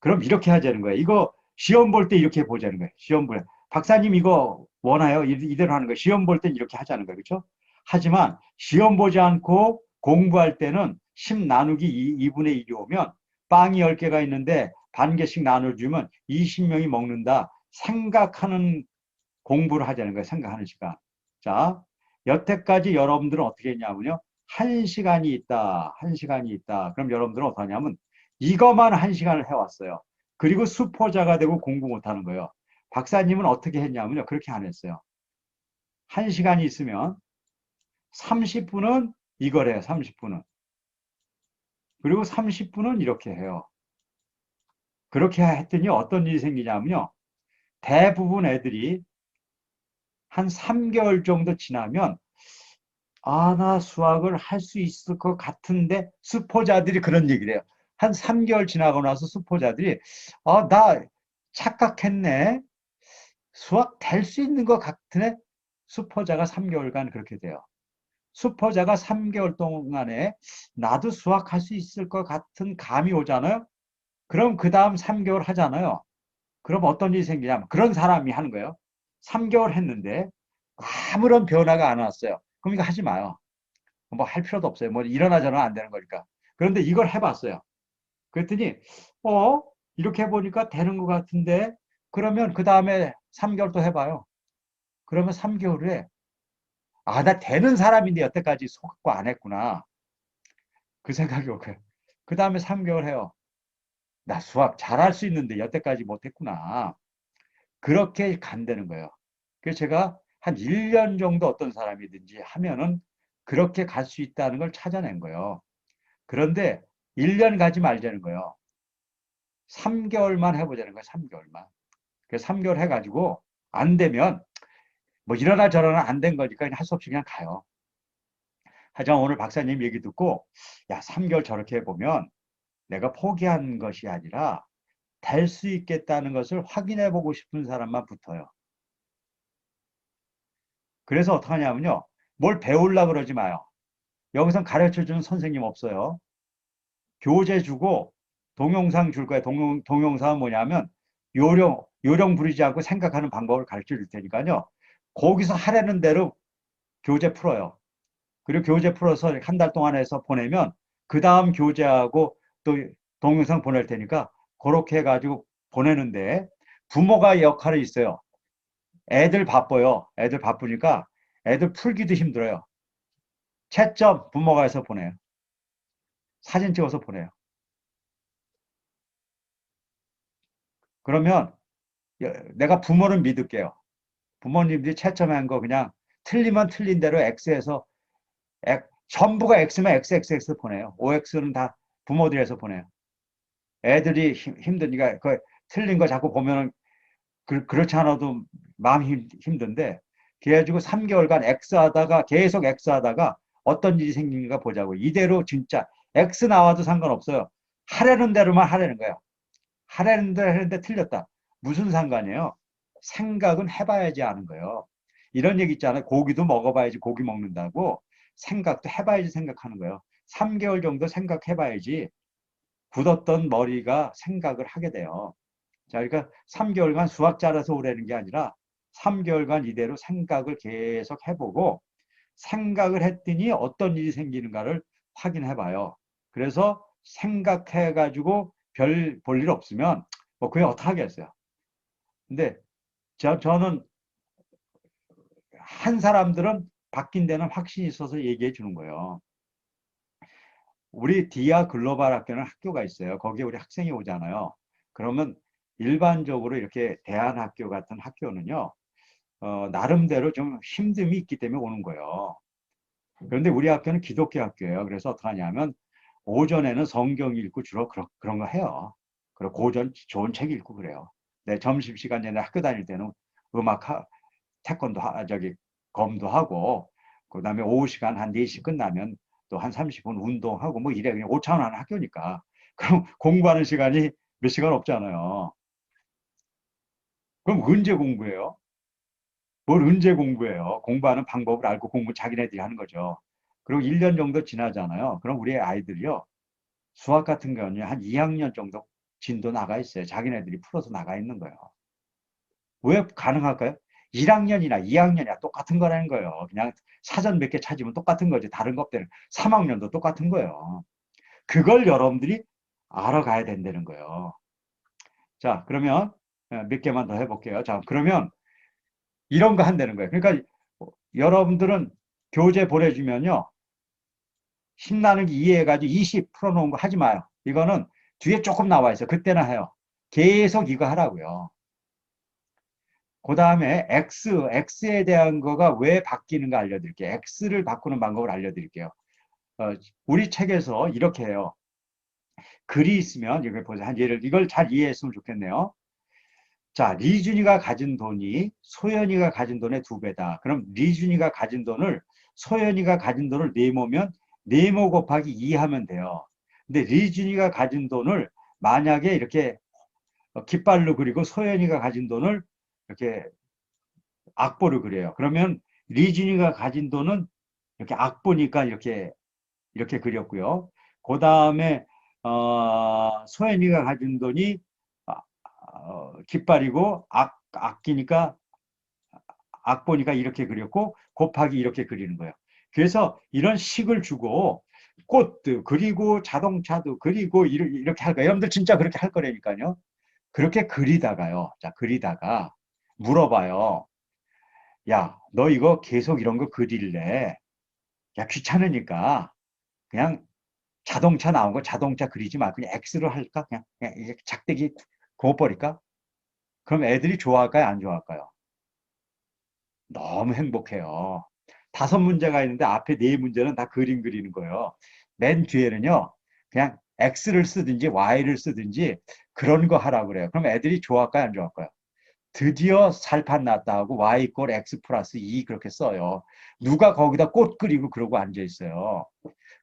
그럼 이렇게 하자는 거예요. 이거 시험 볼 때 이렇게 보자는 거예요. 시험 볼 때. 박사님 이거 원해요? 이대로 하는 거예요. 시험 볼 땐 이렇게 하자는 거예요. 그렇죠? 하지만 시험 보지 않고 공부할 때는 10 나누기 2분의 1이 오면 빵이 10개가 있는데 반 개씩 나눠주면 20명이 먹는다. 생각하는 공부를 하자는 거예요. 생각하는 시간. 자, 여태까지 여러분들은 어떻게 했냐면요. 1시간이 있다. 1시간이 있다. 그럼 여러분들은 어떻게 하냐면 이것만 1시간을 해왔어요. 그리고 수포자가 되고 공부 못하는 거예요. 박사님은 어떻게 했냐면요. 그렇게 안 했어요. 1시간이 있으면 30분은 이걸 해요. 30분은. 그리고 30분은 이렇게 해요. 그렇게 했더니 어떤 일이 생기냐면요. 대부분 애들이 한 3개월 정도 지나면 아, 나 수학을 할 수 있을 것 같은데 수포자들이 그런 얘기를 해요. 한 3개월 지나고 나서 수포자들이 아, 나 착각했네. 수학 될 수 있는 것 같으네. 수포자가 3개월간 그렇게 돼요. 수포자가 3개월 동안에 나도 수학할 수 있을 것 같은 감이 오잖아요. 그럼 그 다음 3개월 하잖아요. 그럼 어떤 일이 생기냐면 그런 사람이 하는 거예요. 3개월 했는데 아무런 변화가 안 왔어요. 그럼 이거 하지 마요. 뭐 할 필요도 없어요. 뭐 일어나 저러나 안 되는 거니까. 그런데 이걸 해봤어요. 그랬더니 이렇게 해보니까 되는 것 같은데 그러면 그 다음에 3개월 또 해봐요. 그러면 3개월 후에 아, 나 되는 사람인데 여태까지 속고 안 했구나. 그 생각이 오고요. 그 다음에 3개월 해요. 나 수학 잘할 수 있는데 여태까지 못했구나. 그렇게 간다는 거예요. 그래서 제가 한 1년 정도 어떤 사람이든지 하면은 그렇게 갈 수 있다는 걸 찾아낸 거예요. 그런데 1년 가지 말자는 거예요. 3개월만 해보자는 거예요. 3개월만. 그래서 3개월 해가지고 안 되면 뭐 이러나 저러나 안 된 거니까 할 수 없이 그냥 가요. 하지만 오늘 박사님 얘기 듣고 야 3개월 저렇게 해보면 내가 포기한 것이 아니라 될 수 있겠다는 것을 확인해 보고 싶은 사람만 붙어요. 그래서 어떻게 하냐면요. 뭘 배우려고 그러지 마요. 여기선 가르쳐주는 선생님 없어요. 교재 주고 동영상 줄 거예요. 동영상은 뭐냐면 요령 부리지 않고 생각하는 방법을 가르쳐 줄 테니까요. 거기서 하라는 대로 교재 풀어요. 그리고 교재 풀어서 한 달 동안 해서 보내면 그 다음 교재하고 또 동영상 보낼 테니까 그렇게 해가지고 보내는데 부모가 역할이 있어요. 애들 바빠요. 애들 바쁘니까 애들 풀기도 힘들어요. 채점 부모가 해서 보내요. 사진 찍어서 보내요. 그러면 내가 부모는 믿을게요. 부모님들이 채점한 거 그냥 틀리면 틀린 대로 X해서 전부가 X면 XXX 보내요. OX는 다 부모들이 해서 보내요. 애들이 힘드니까 그 틀린 거 자꾸 보면은 그렇지 않아도 마음이 힘든데 그래가지고 3개월간 X 하다가 계속 X 하다가 어떤 일이 생기는가 보자고. 이대로 진짜 X 나와도 상관없어요. 하려는 대로만 하려는 거예요. 하려는 대로 하는데 틀렸다. 무슨 상관이에요? 생각은 해봐야지 하는 거예요. 이런 얘기 있잖아요. 고기도 먹어봐야지 고기 먹는다고. 생각도 해봐야지 생각하는 거예요. 3개월 정도 생각해봐야지 굳었던 머리가 생각을 하게 돼요. 자, 그러니까 3개월간 수학 잘해서 오라는 게 아니라 3개월간 이대로 생각을 계속 해보고 생각을 했더니 어떤 일이 생기는가를 확인해 봐요. 그래서 생각해가지고 별 볼 일 없으면 뭐 그게 어떻게 하겠어요. 근데 저는 한 사람들은 바뀐 데는 확신이 있어서 얘기해 주는 거예요. 우리 디아 글로벌 학교는 학교가 있어요. 거기에 우리 학생이 오잖아요. 그러면 일반적으로 이렇게 대안학교 같은 학교는요, 나름대로 좀 힘듦이 있기 때문에 오는 거예요. 그런데 우리 학교는 기독교 학교예요. 그래서 어떻게 하냐면 오전에는 성경 읽고 주로 그런 거 해요. 그리고 고전 좋은 책 읽고 그래요. 내 점심시간 전에 학교 다닐 때는 음악, 태권도, 검도 하고, 그 다음에 오후 시간 한 4시 끝나면 또 한 30분 운동하고 뭐 이래. 그냥 5천 원 하는 학교니까. 그럼 공부하는 시간이 몇 시간 없잖아요. 그럼 언제 공부해요? 뭘 언제 공부해요? 공부하는 방법을 알고 공부 자기네들이 하는 거죠. 그리고 1년 정도 지나잖아요. 그럼 우리 아이들이요. 수학 같은 경우는 한 2학년 정도 진도 나가 있어요. 자기네들이 풀어서 나가 있는 거예요. 왜 가능할까요? 1학년이나 2학년이나 똑같은 거라는 거예요. 그냥 사전 몇 개 찾으면 똑같은 거지. 다른 것들은 3학년도 똑같은 거예요. 그걸 여러분들이 알아가야 된다는 거예요. 자, 그러면 몇 개만 더 해볼게요. 자, 그러면 이런 거 한다는 거예요. 그러니까 여러분들은 교재 보내주면요. 신나는 게 이해해가지고 20 풀어놓은 거 하지 마요. 이거는 뒤에 조금 나와 있어요. 그때나 해요. 계속 이거 하라고요. 그 다음에 X에 대한 거가 왜 바뀌는가 알려드릴게요. X를 바꾸는 방법을 알려드릴게요. 우리 책에서 이렇게 해요. 글이 있으면, 이걸 보세요. 이걸 잘 이해했으면 좋겠네요. 자, 리준이가 가진 돈이 소연이가 가진 돈의 2배다. 그럼 리준이가 가진 돈을 소연이가 가진 돈을 네모면 네모 곱하기 2 하면 돼요. 근데 리준이가 가진 돈을 만약에 이렇게 깃발로 그리고 소연이가 가진 돈을 이렇게 악보로 그려요. 그러면 리준이가 가진 돈은 이렇게 악보니까 이렇게 그렸고요. 그 다음에 소연이가 가진 돈이 깃발이고 악기니까 악보니까 이렇게 그렸고 곱하기 이렇게 그리는 거예요. 그래서 이런 식을 주고 꽃도 그리고 자동차도 그리고 이렇게 할 거예요. 여러분들 진짜 그렇게 할 거라니까요. 그렇게 그리다가요. 자, 그리다가 물어봐요. 야, 너 이거 계속 이런 거 그릴래? 야, 귀찮으니까 그냥 자동차 나온 거 자동차 그리지 마. 그냥 X로 할까? 그냥 이게 작대기 그어버릴까? 그럼 애들이 좋아할까요? 안 좋아할까요? 너무 행복해요. 다섯 문제가 있는데 앞에 네 문제는 다 그림 그리는 거예요. 맨 뒤에는요, 그냥 X를 쓰든지 Y를 쓰든지 그런 거 하라고 그래요. 그럼 애들이 좋아할까요, 안 좋아할까요? 드디어 살판 났다 하고 Y 이퀄 X 플러스 2 그렇게 써요. 누가 거기다 꽃 그리고 그러고 앉아 있어요.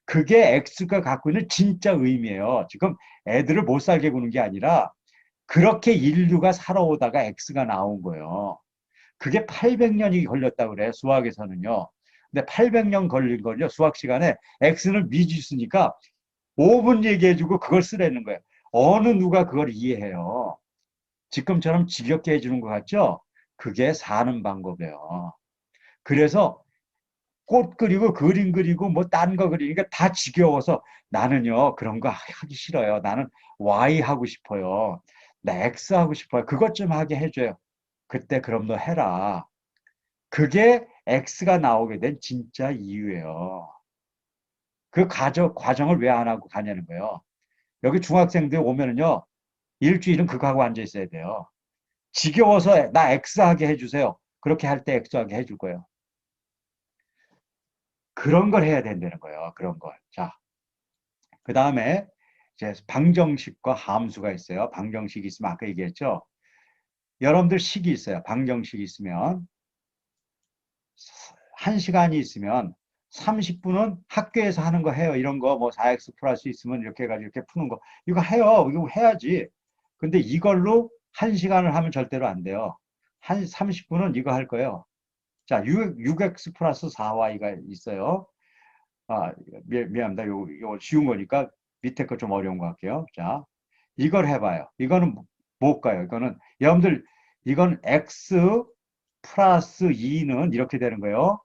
그게 X가 갖고 있는 진짜 의미예요. 지금 애들을 못 살게 구는 게 아니라 그렇게 인류가 살아오다가 X가 나온 거예요. 그게 800년이 걸렸다고 그래요. 수학에서는요. 근데 800년 걸린 걸요. 수학 시간에 X는 미지수니까 5분 얘기해주고 그걸 쓰라는 거예요. 어느 누가 그걸 이해해요. 지금처럼 지겹게 해주는 것 같죠? 그게 사는 방법이에요. 그래서 꽃 그리고 그림 그리고 뭐 딴 거 그리니까 다 지겨워서 나는요 그런 거 하기 싫어요. 나는 Y 하고 싶어요. 나 X 하고 싶어요. 그것 좀 하게 해줘요. 그때 그럼 너 해라. 그게 X가 나오게 된 진짜 이유예요. 그 과정을 왜 안 하고 가냐는 거예요. 여기 중학생들 오면은요 일주일은 그거 하고 앉아 있어야 돼요. 지겨워서 나 X 하게 해주세요. 그렇게 할 때 X 하게 해줄 거예요. 그런 걸 해야 된다는 거예요. 그런 걸. 자, 그 다음에 이제 방정식과 함수가 있어요. 방정식이 있으면 아까 얘기했죠. 여러분들 식이 있어요. 방정식이 있으면 1시간이 있으면 30분은 학교에서 하는 거 해요. 이런 거 뭐 4x 플러스 있으면 이렇게 해가지고 이렇게 푸는 거. 이거 해요. 이거 해야지. 근데 이걸로 1시간을 하면 절대로 안 돼요. 한 30분은 이거 할 거예요. 자, 6x 플러스 4y가 있어요. 아, 미안합니다. 요 쉬운 거니까 밑에 거 좀 어려운 거 할게요. 자, 이걸 해봐요. 이거는 뭘까요? 이거는, 여러분들, 이건 x 플러스 2는 이렇게 되는 거예요.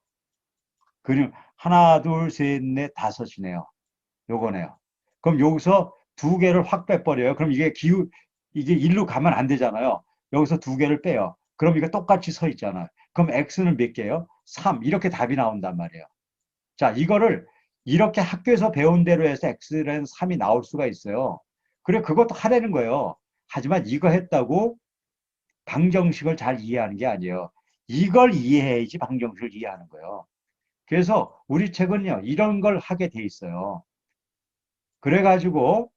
그럼 하나, 둘, 셋, 넷, 다섯이네요. 요거네요. 그럼 여기서 두 개를 확 빼버려요. 그럼 이게 일로 가면 안 되잖아요. 여기서 두 개를 빼요. 그럼 이거 똑같이 서 있잖아요. 그럼 x는 몇 개예요? 3. 이렇게 답이 나온단 말이에요. 자, 이거를 이렇게 학교에서 배운 대로 해서 x는 3이 나올 수가 있어요. 그래, 그것도 하라는 거예요. 하지만 이거 했다고 방정식을 잘 이해하는 게 아니에요. 이걸 이해해야지 방정식을 이해하는 거예요. 그래서 우리 책은요, 이런 걸 하게 돼 있어요. 그래가지고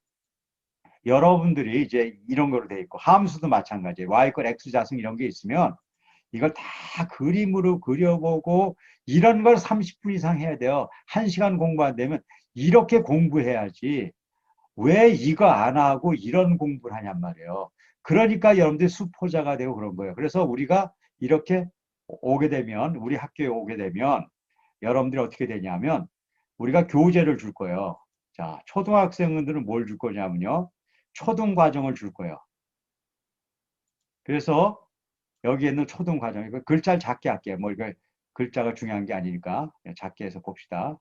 여러분들이 이제 이런 거로 돼 있고, 함수도 마찬가지예요. y 권 x 자승 이런 게 있으면 이걸 다 그림으로 그려보고 이런 걸 30분 이상 해야 돼요. 1시간 공부 안 되면 이렇게 공부해야지. 왜 이거 안 하고 이런 공부를 하냔 말이에요. 그러니까 여러분들이 수포자가 되고 그런 거예요. 그래서 우리가 이렇게 오게 되면, 우리 학교에 오게 되면 여러분들이 어떻게 되냐면 우리가 교재를 줄 거예요. 자, 초등학생들은 뭘 줄 거냐면요. 초등 과정을 줄 거예요. 그래서 여기에 있는 초등 과정, 이거 글자를 작게 할게요. 뭐 이거 글자가 중요한 게 아니니까 작게 해서 봅시다.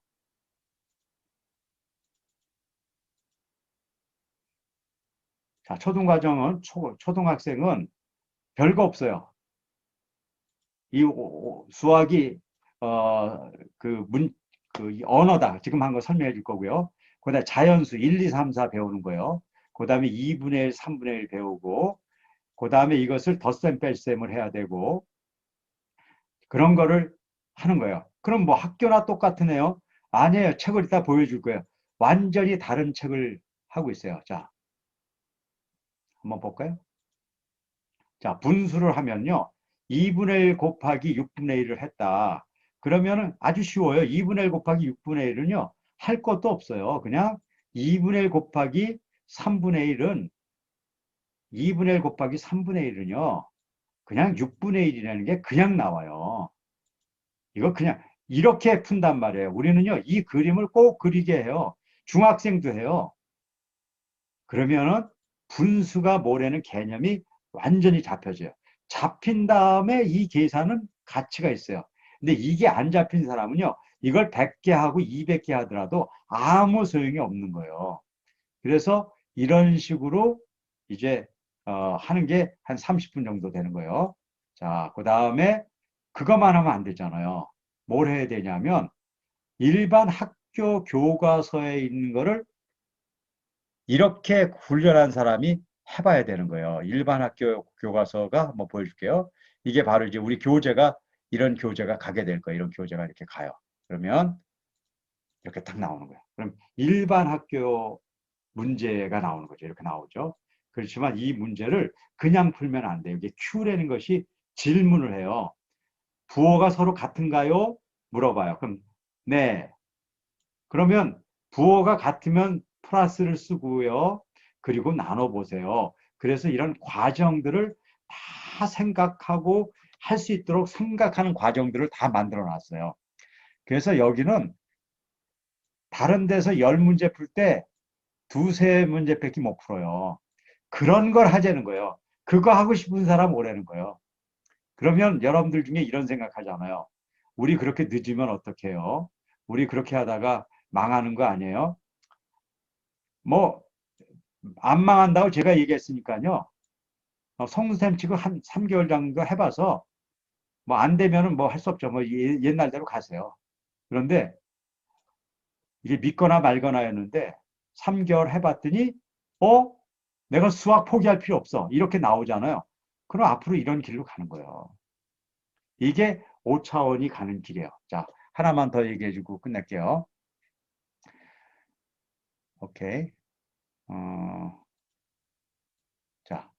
자, 초등 과정은 초등학생은 별거 없어요. 이 수학이 그 언어다. 지금 한 거 설명해 줄 거고요. 그다음에 자연수 1, 2, 3, 4 배우는 거예요. 그다음에 2분의 1, 3분의 1 배우고 그다음에 이것을 덧셈 뺄셈을 해야 되고 그런 거를 하는 거예요. 그럼 뭐 학교나 똑같으네요. 아니에요. 책을 이따 보여줄 거예요. 완전히 다른 책을 하고 있어요. 자, 한번 볼까요? 자, 분수를 하면요. 2분의 1 곱하기 6분의 1을 했다. 그러면은 아주 쉬워요. 2분의 1 곱하기 6분의 1은요. 할 것도 없어요. 그냥 2분의 1 곱하기 3분의 1은 2분의 1 곱하기 3분의 1은요. 그냥 6분의 1이라는 게 그냥 나와요. 이거 그냥 이렇게 푼단 말이에요. 우리는요, 이 그림을 꼭 그리게 해요. 중학생도 해요. 그러면은 분수가 뭐라는 개념이 완전히 잡혀져요. 잡힌 다음에 이 계산은 가치가 있어요. 근데 이게 안 잡힌 사람은요, 이걸 100개 하고 200개 하더라도 아무 소용이 없는 거예요. 그래서 이런 식으로 이제 하는 게 한 30분 정도 되는 거예요. 자, 그 다음에 그것만 하면 안 되잖아요. 뭘 해야 되냐면 일반 학교 교과서에 있는 거를 이렇게 훈련한 사람이 해봐야 되는 거예요. 일반 학교 교과서가 한번 보여줄게요. 이게 바로 이제 우리 교재가 이런 교재가 가게 될 거예요. 이런 교재가 이렇게 가요. 그러면 이렇게 딱 나오는 거예요. 그럼 일반 학교 문제가 나오는 거죠. 이렇게 나오죠. 그렇지만 이 문제를 그냥 풀면 안 돼요. 이게 Q라는 것이 질문을 해요. 부호가 서로 같은가요? 물어봐요. 그럼 네. 그러면 부호가 같으면 플러스를 쓰고요. 그리고 나눠보세요. 그래서 이런 과정들을 다 생각하고 할 수 있도록 생각하는 과정들을 다 만들어 놨어요. 그래서 여기는 다른 데서 10문제 풀 때 두세 문제밖에 못 풀어요. 그런 걸 하자는 거예요. 그거 하고 싶은 사람 오라는 거예요. 그러면 여러분들 중에 이런 생각하잖아요. 우리 그렇게 늦으면 어떡해요? 우리 그렇게 하다가 망하는 거 아니에요? 뭐 안 망한다고 제가 얘기했으니까요. 성수쌤 치고 한 3개월 정도 해봐서 뭐 안 되면은 뭐 할 수 없죠. 뭐 옛날대로 가세요. 그런데 이게 믿거나 말거나였는데 3개월 해봤더니 내가 수학 포기할 필요 없어. 이렇게 나오잖아요. 그럼 앞으로 이런 길로 가는 거예요. 이게 5차원이 가는 길이에요. 자, 하나만 더 얘기해주고 끝낼게요. 오케이. 자,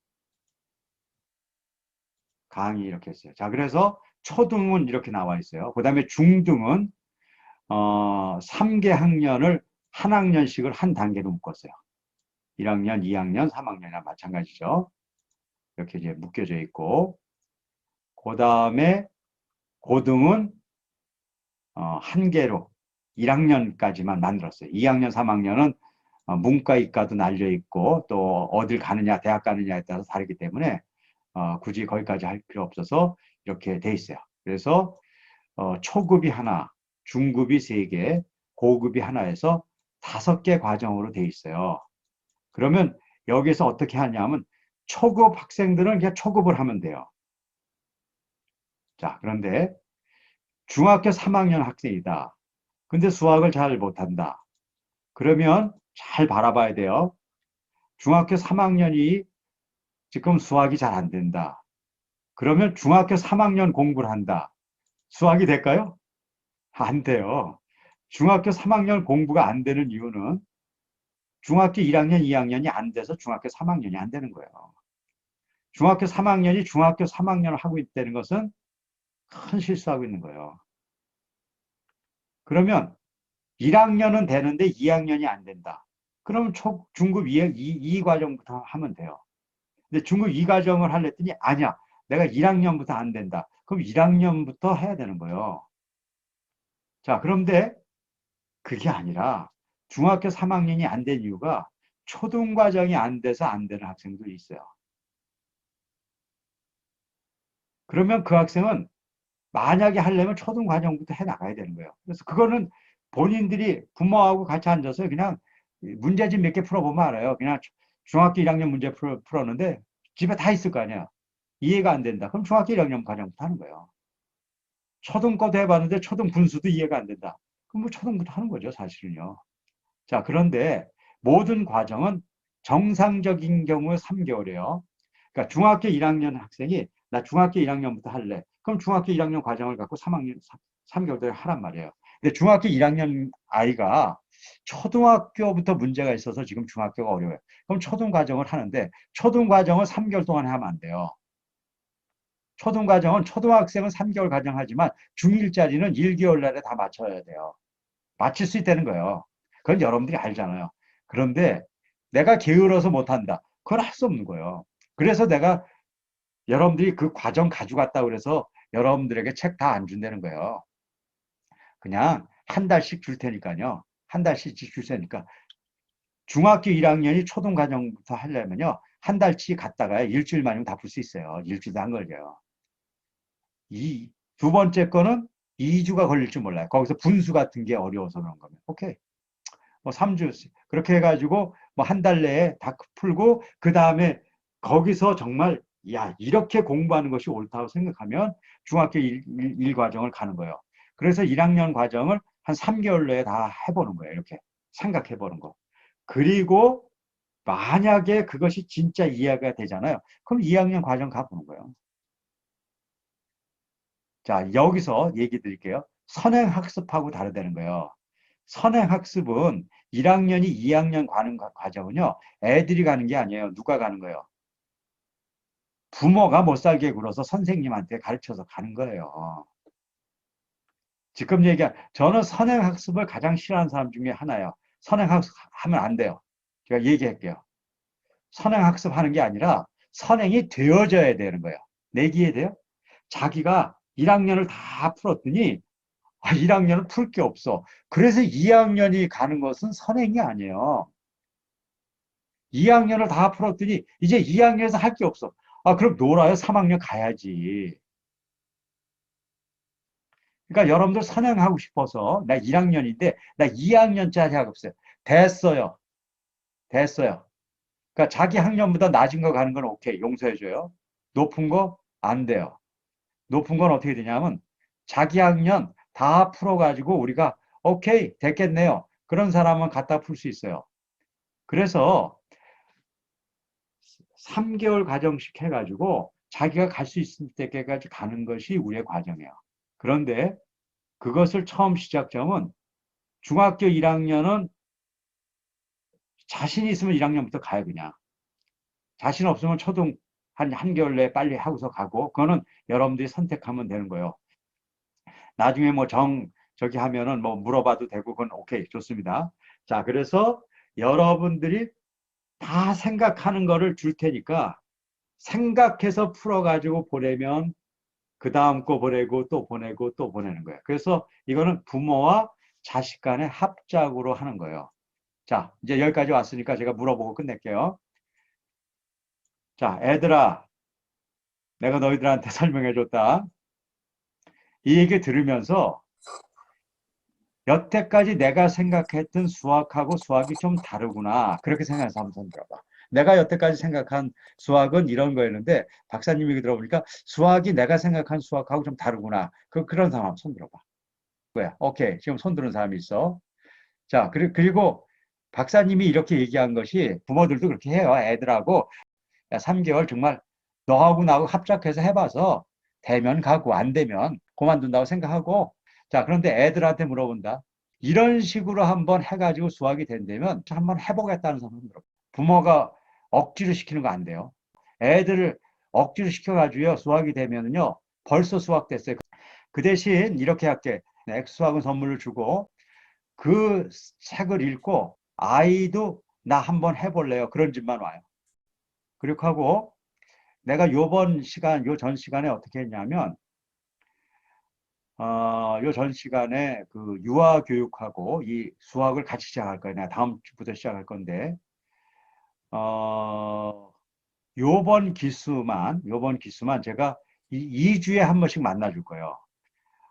강의 이렇게 했어요. 자, 그래서 초등은 이렇게 나와 있어요. 그 다음에 중등은 3개 학년을 한 학년씩을 한 단계로 묶었어요. 1학년, 2학년, 3학년이나 마찬가지죠. 이렇게 이제 묶여져 있고, 그 다음에 고등은 한 개로 1학년까지만 만들었어요. 2학년, 3학년은 문과, 이과도 날려 있고 또 어딜 가느냐, 대학 가느냐에 따라서 다르기 때문에 굳이 거기까지 할 필요 없어서 이렇게 돼 있어요. 그래서 초급이 하나, 중급이 세 개, 고급이 하나에서 5개 과정으로 돼 있어요. 그러면 여기서 어떻게 하냐면 초급 학생들은 그냥 초급을 하면 돼요. 자, 그런데 중학교 3학년 학생이다. 근데 수학을 잘 못한다. 그러면 잘 바라봐야 돼요. 중학교 3학년이 지금 수학이 잘 안 된다. 그러면 중학교 3학년 공부를 한다. 수학이 될까요? 안 돼요. 중학교 3학년 공부가 안 되는 이유는 중학교 1학년, 2학년이 안 돼서 중학교 3학년이 안 되는 거예요. 중학교 3학년이 중학교 3학년을 하고 있다는 것은 큰 실수하고 있는 거예요. 그러면 1학년은 되는데 2학년이 안 된다. 그러면 중급 2 과정부터 하면 돼요. 근데 중급 2과정을 하려더니 아니야. 내가 1학년부터 안 된다. 그럼 1학년부터 해야 되는 거예요. 자, 그런데 그게 아니라 중학교 3학년이 안 된 이유가 초등과정이 안 돼서 안 되는 학생도 있어요. 그러면 그 학생은 만약에 하려면 초등과정부터 해 나가야 되는 거예요. 그래서 그거는 본인들이 부모하고 같이 앉아서 그냥 문제집 몇 개 풀어보면 알아요. 그냥 중학교 1학년 문제 풀었는데 집에 다 있을 거 아니야. 이해가 안 된다. 그럼 중학교 1학년 과정부터 하는 거예요. 초등 것도 해봤는데 초등 분수도 이해가 안 된다. 그럼 뭐 초등부터 하는 거죠, 사실은요. 자, 그런데 모든 과정은 정상적인 경우 3개월이에요. 그러니까 중학교 1학년 학생이 나 중학교 1학년부터 할래. 그럼 중학교 1학년 과정을 갖고 3개월 동안 하란 말이에요. 근데 중학교 1학년 아이가 초등학교부터 문제가 있어서 지금 중학교가 어려워요. 그럼 초등 과정을 하는데 초등 과정을 3개월 동안 하면 안 돼요. 초등 과정은 초등학생은 3개월 과정 하지만 중1짜리는 1개월 내에 다 맞춰야 돼요. 맞출 수 있다는 거예요. 그건 여러분들이 알잖아요. 그런데 내가 게을러서 못한다. 그건 할 수 없는 거예요. 그래서 내가 여러분들이 그 과정 가져갔다 그래서 여러분들에게 책 다 안 준다는 거예요. 그냥 한 달씩 줄 테니까요. 한 달씩 줄 테니까 중학교 1학년이 초등 과정부터 하려면요. 한 달치 갔다가 일주일 만이면 다 풀 수 있어요. 일주일도 안 걸려요. 두 번째 거는 2주가 걸릴지 몰라요. 거기서 분수 같은 게 어려워서 그런 거면. 오케이. 뭐 3주. 그렇게 해가지고 뭐 한 달 내에 다 풀고, 그 다음에 거기서 정말, 야, 이렇게 공부하는 것이 옳다고 생각하면 중학교 1 과정을 가는 거예요. 그래서 1학년 과정을 한 3개월 내에 다 해보는 거예요. 이렇게 생각해보는 거. 그리고 만약에 그것이 진짜 이해가 되잖아요. 그럼 2학년 과정 가보는 거예요. 자, 여기서 얘기 드릴게요. 선행학습하고 다르다는 거예요. 선행학습은 1학년이 2학년 가는 과정은요, 애들이 가는 게 아니에요. 누가 가는 거예요? 부모가 못 살게 굴어서 선생님한테 가르쳐서 가는 거예요. 지금 저는 선행학습을 가장 싫어하는 사람 중에 하나예요. 선행학습 하면 안 돼요. 제가 얘기할게요. 선행학습 하는 게 아니라 선행이 되어져야 되는 거예요. 내기에 돼요? 자기가 1학년을 다 풀었더니 1학년은 풀 게 없어. 그래서 2학년이 가는 것은 선행이 아니에요. 2학년을 다 풀었더니 이제 2학년에서 할 게 없어. 그럼 놀아요. 3학년 가야지. 그러니까 여러분들 선행하고 싶어서 나 1학년인데 나 2학년짜리 하고 있어요. 됐어요. 됐어요. 그러니까 자기 학년보다 낮은 거 가는 건 오케이. 용서해줘요. 높은 거 안 돼요. 높은 건 어떻게 되냐면 자기 학년 다 풀어가지고 우리가 오케이 됐겠네요. 그런 사람은 갖다 풀 수 있어요. 그래서 3개월 과정씩 해가지고 자기가 갈 수 있을 때까지 가는 것이 우리의 과정이에요. 그런데 그것을 처음 시작점은 중학교 1학년은 자신 있으면 1학년부터 가요, 그냥. 자신 없으면 초등 한 개월 내에 빨리 하고서 가고, 그거는 여러분들이 선택하면 되는 거예요. 나중에 뭐 저기 하면은 뭐 물어봐도 되고, 그건 오케이, 좋습니다. 자, 그래서 여러분들이 다 생각하는 거를 줄 테니까 생각해서 풀어가지고 보내면 그 다음 거 보내고 또 보내고 또 보내는 거예요. 그래서 이거는 부모와 자식 간의 합작으로 하는 거예요. 자, 이제 여기까지 왔으니까 제가 물어보고 끝낼게요. 자, 애들아, 내가 너희들한테 설명해 줬다. 이 얘기 들으면서 여태까지 내가 생각했던 수학하고 수학이 좀 다르구나. 그렇게 생각해서 한번 손 들어봐. 내가 여태까지 생각한 수학은 이런 거였는데 박사님 얘기 들어보니까 수학이 내가 생각한 수학하고 좀 다르구나. 그런 사람 한번 손 들어봐. 뭐야? 오케이. 지금 손 드는 사람이 있어. 자, 그리고 박사님이 이렇게 얘기한 것이 부모들도 그렇게 해요. 애들하고 야, 3개월 정말 너하고 나하고 합작해서 해봐서 되면 가고 안 되면 그만둔다고 생각하고 자, 그런데 애들한테 물어본다. 이런 식으로 한번 해가지고 수학이 된다면 한번 해보겠다는 사람은 들어. 부모가 억지로 시키는 거 안 돼요. 애들을 억지로 시켜가지고요. 수학이 되면은요. 벌써 수학 됐어요. 그 대신 이렇게 할게. X수학은 선물을 주고 그 책을 읽고 아이도 나 한번 해볼래요. 그런 집만 와요. 그렇게 하고 내가 요 전 시간에 어떻게 했냐면 요 전 시간에 그 유아 교육하고 이 수학을 같이 시작할 거예요. 내가 다음 주부터 시작할 건데, 요번 기수만 제가 2주에 한 번씩 만나줄 거예요.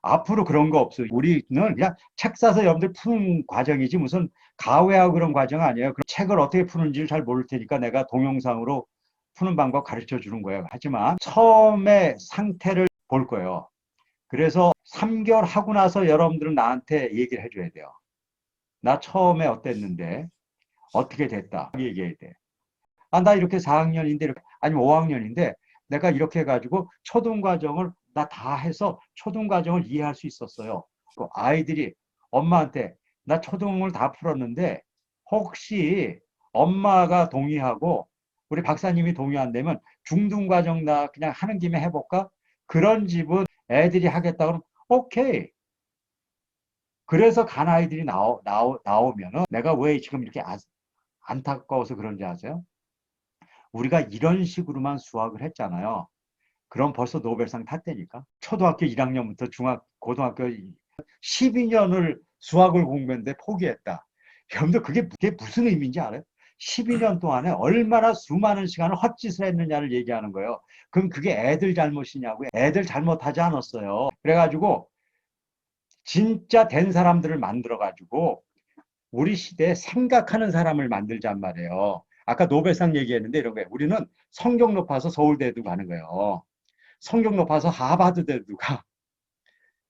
앞으로 그런 거 없어요. 우리는 그냥 책 사서 여러분들 푸는 과정이지 무슨 가외하고 그런 과정 아니에요. 그 책을 어떻게 푸는지를 잘 모를 테니까 내가 동영상으로 푸는 방법 가르쳐 주는 거예요. 하지만 처음에 상태를 볼 거예요. 그래서 3개월 하고 나서 여러분들은 나한테 얘기를 해줘야 돼요. 나 처음에 어땠는데 어떻게 됐다 얘기해야 돼. 나 이렇게 4학년인데 아니면 5학년인데 내가 이렇게 해가지고 초등과정을 나 다 해서 초등과정을 이해할 수 있었어요. 그 아이들이 엄마한테 나 초등을 다 풀었는데 혹시 엄마가 동의하고 우리 박사님이 동의한다면 중등과정 나 그냥 하는 김에 해볼까? 그런 집은 애들이 하겠다 그러면 오케이. 그래서 간 아이들이 나오면은 내가 왜 지금 이렇게 안타까워서 그런지 아세요? 우리가 이런 식으로만 수학을 했잖아요. 그럼 벌써 노벨상 탔다니까. 초등학교 1학년부터 고등학교 12년을 수학을 공부했는데 포기했다. 여러분들 그게 무슨 의미인지 알아요? 12년 동안에 얼마나 수많은 시간을 헛짓을 했느냐를 얘기하는 거예요. 그럼 그게 애들 잘못이냐고요? 애들 잘못하지 않았어요. 그래가지고 진짜 된 사람들을 만들어가지고 우리 시대에 생각하는 사람을 만들잔 말이에요. 아까 노벨상 얘기했는데 이런 거예요. 우리는 성적 높아서 서울대도 가는 거예요. 성적 높아서 하버드대도 가.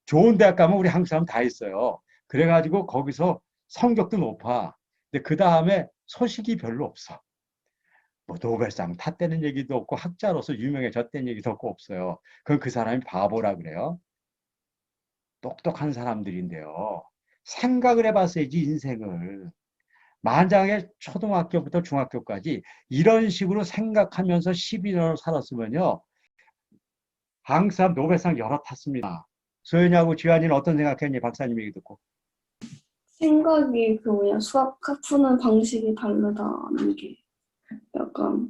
좋은 대학 가면 우리 한국 사람 다 있어요. 그래가지고 거기서 성적도 높아. 근데 그 다음에 소식이 별로 없어. 뭐 노벨상 탔다는 얘기도 없고 학자로서 유명해졌다는 얘기도 없고 없어요. 그럼 그 사람이 바보라 그래요. 똑똑한 사람들인데요. 생각을 해봤어야지, 인생을. 만약에 초등학교부터 중학교까지 이런 식으로 생각하면서 12년을 살았으면요. 항상 노벨상 여러 탔습니다. 소연이하고 지환이는 어떤 생각했니? 박사님 얘기 듣고. 생각이 그 뭐냐 수학 푸는 방식이 다르다는 게 약간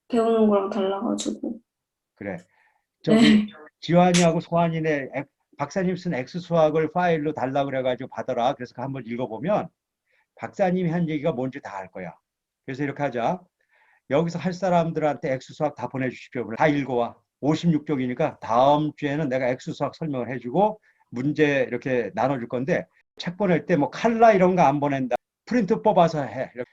배우는 거랑 달라가지고 그래. 저기 네. 지환이하고 소환이네 박사님 쓴 X수학을 파일로 달라고 그래가지고 받아라. 그래서 한번 읽어보면 박사님이 한 얘기가 뭔지 다 알 거야. 그래서 이렇게 하자. 여기서 할 사람들한테 X수학 다 보내주십시오. 다 읽어와. 56쪽이니까 다음 주에는 내가 X수학 설명을 해주고 문제 이렇게 나눠줄 건데 책 보낼 때 뭐 칼라 이런 거 안 보낸다. 프린트 뽑아서 해. 이렇게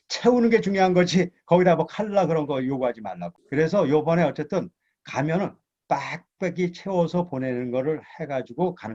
채우는 게 중요한 거지. 거기다 뭐 칼라 그런 거 요구하지 말라고. 그래서 요번에 어쨌든 가면은 빡빡이 채워서 보내는 거를 해가지고 가는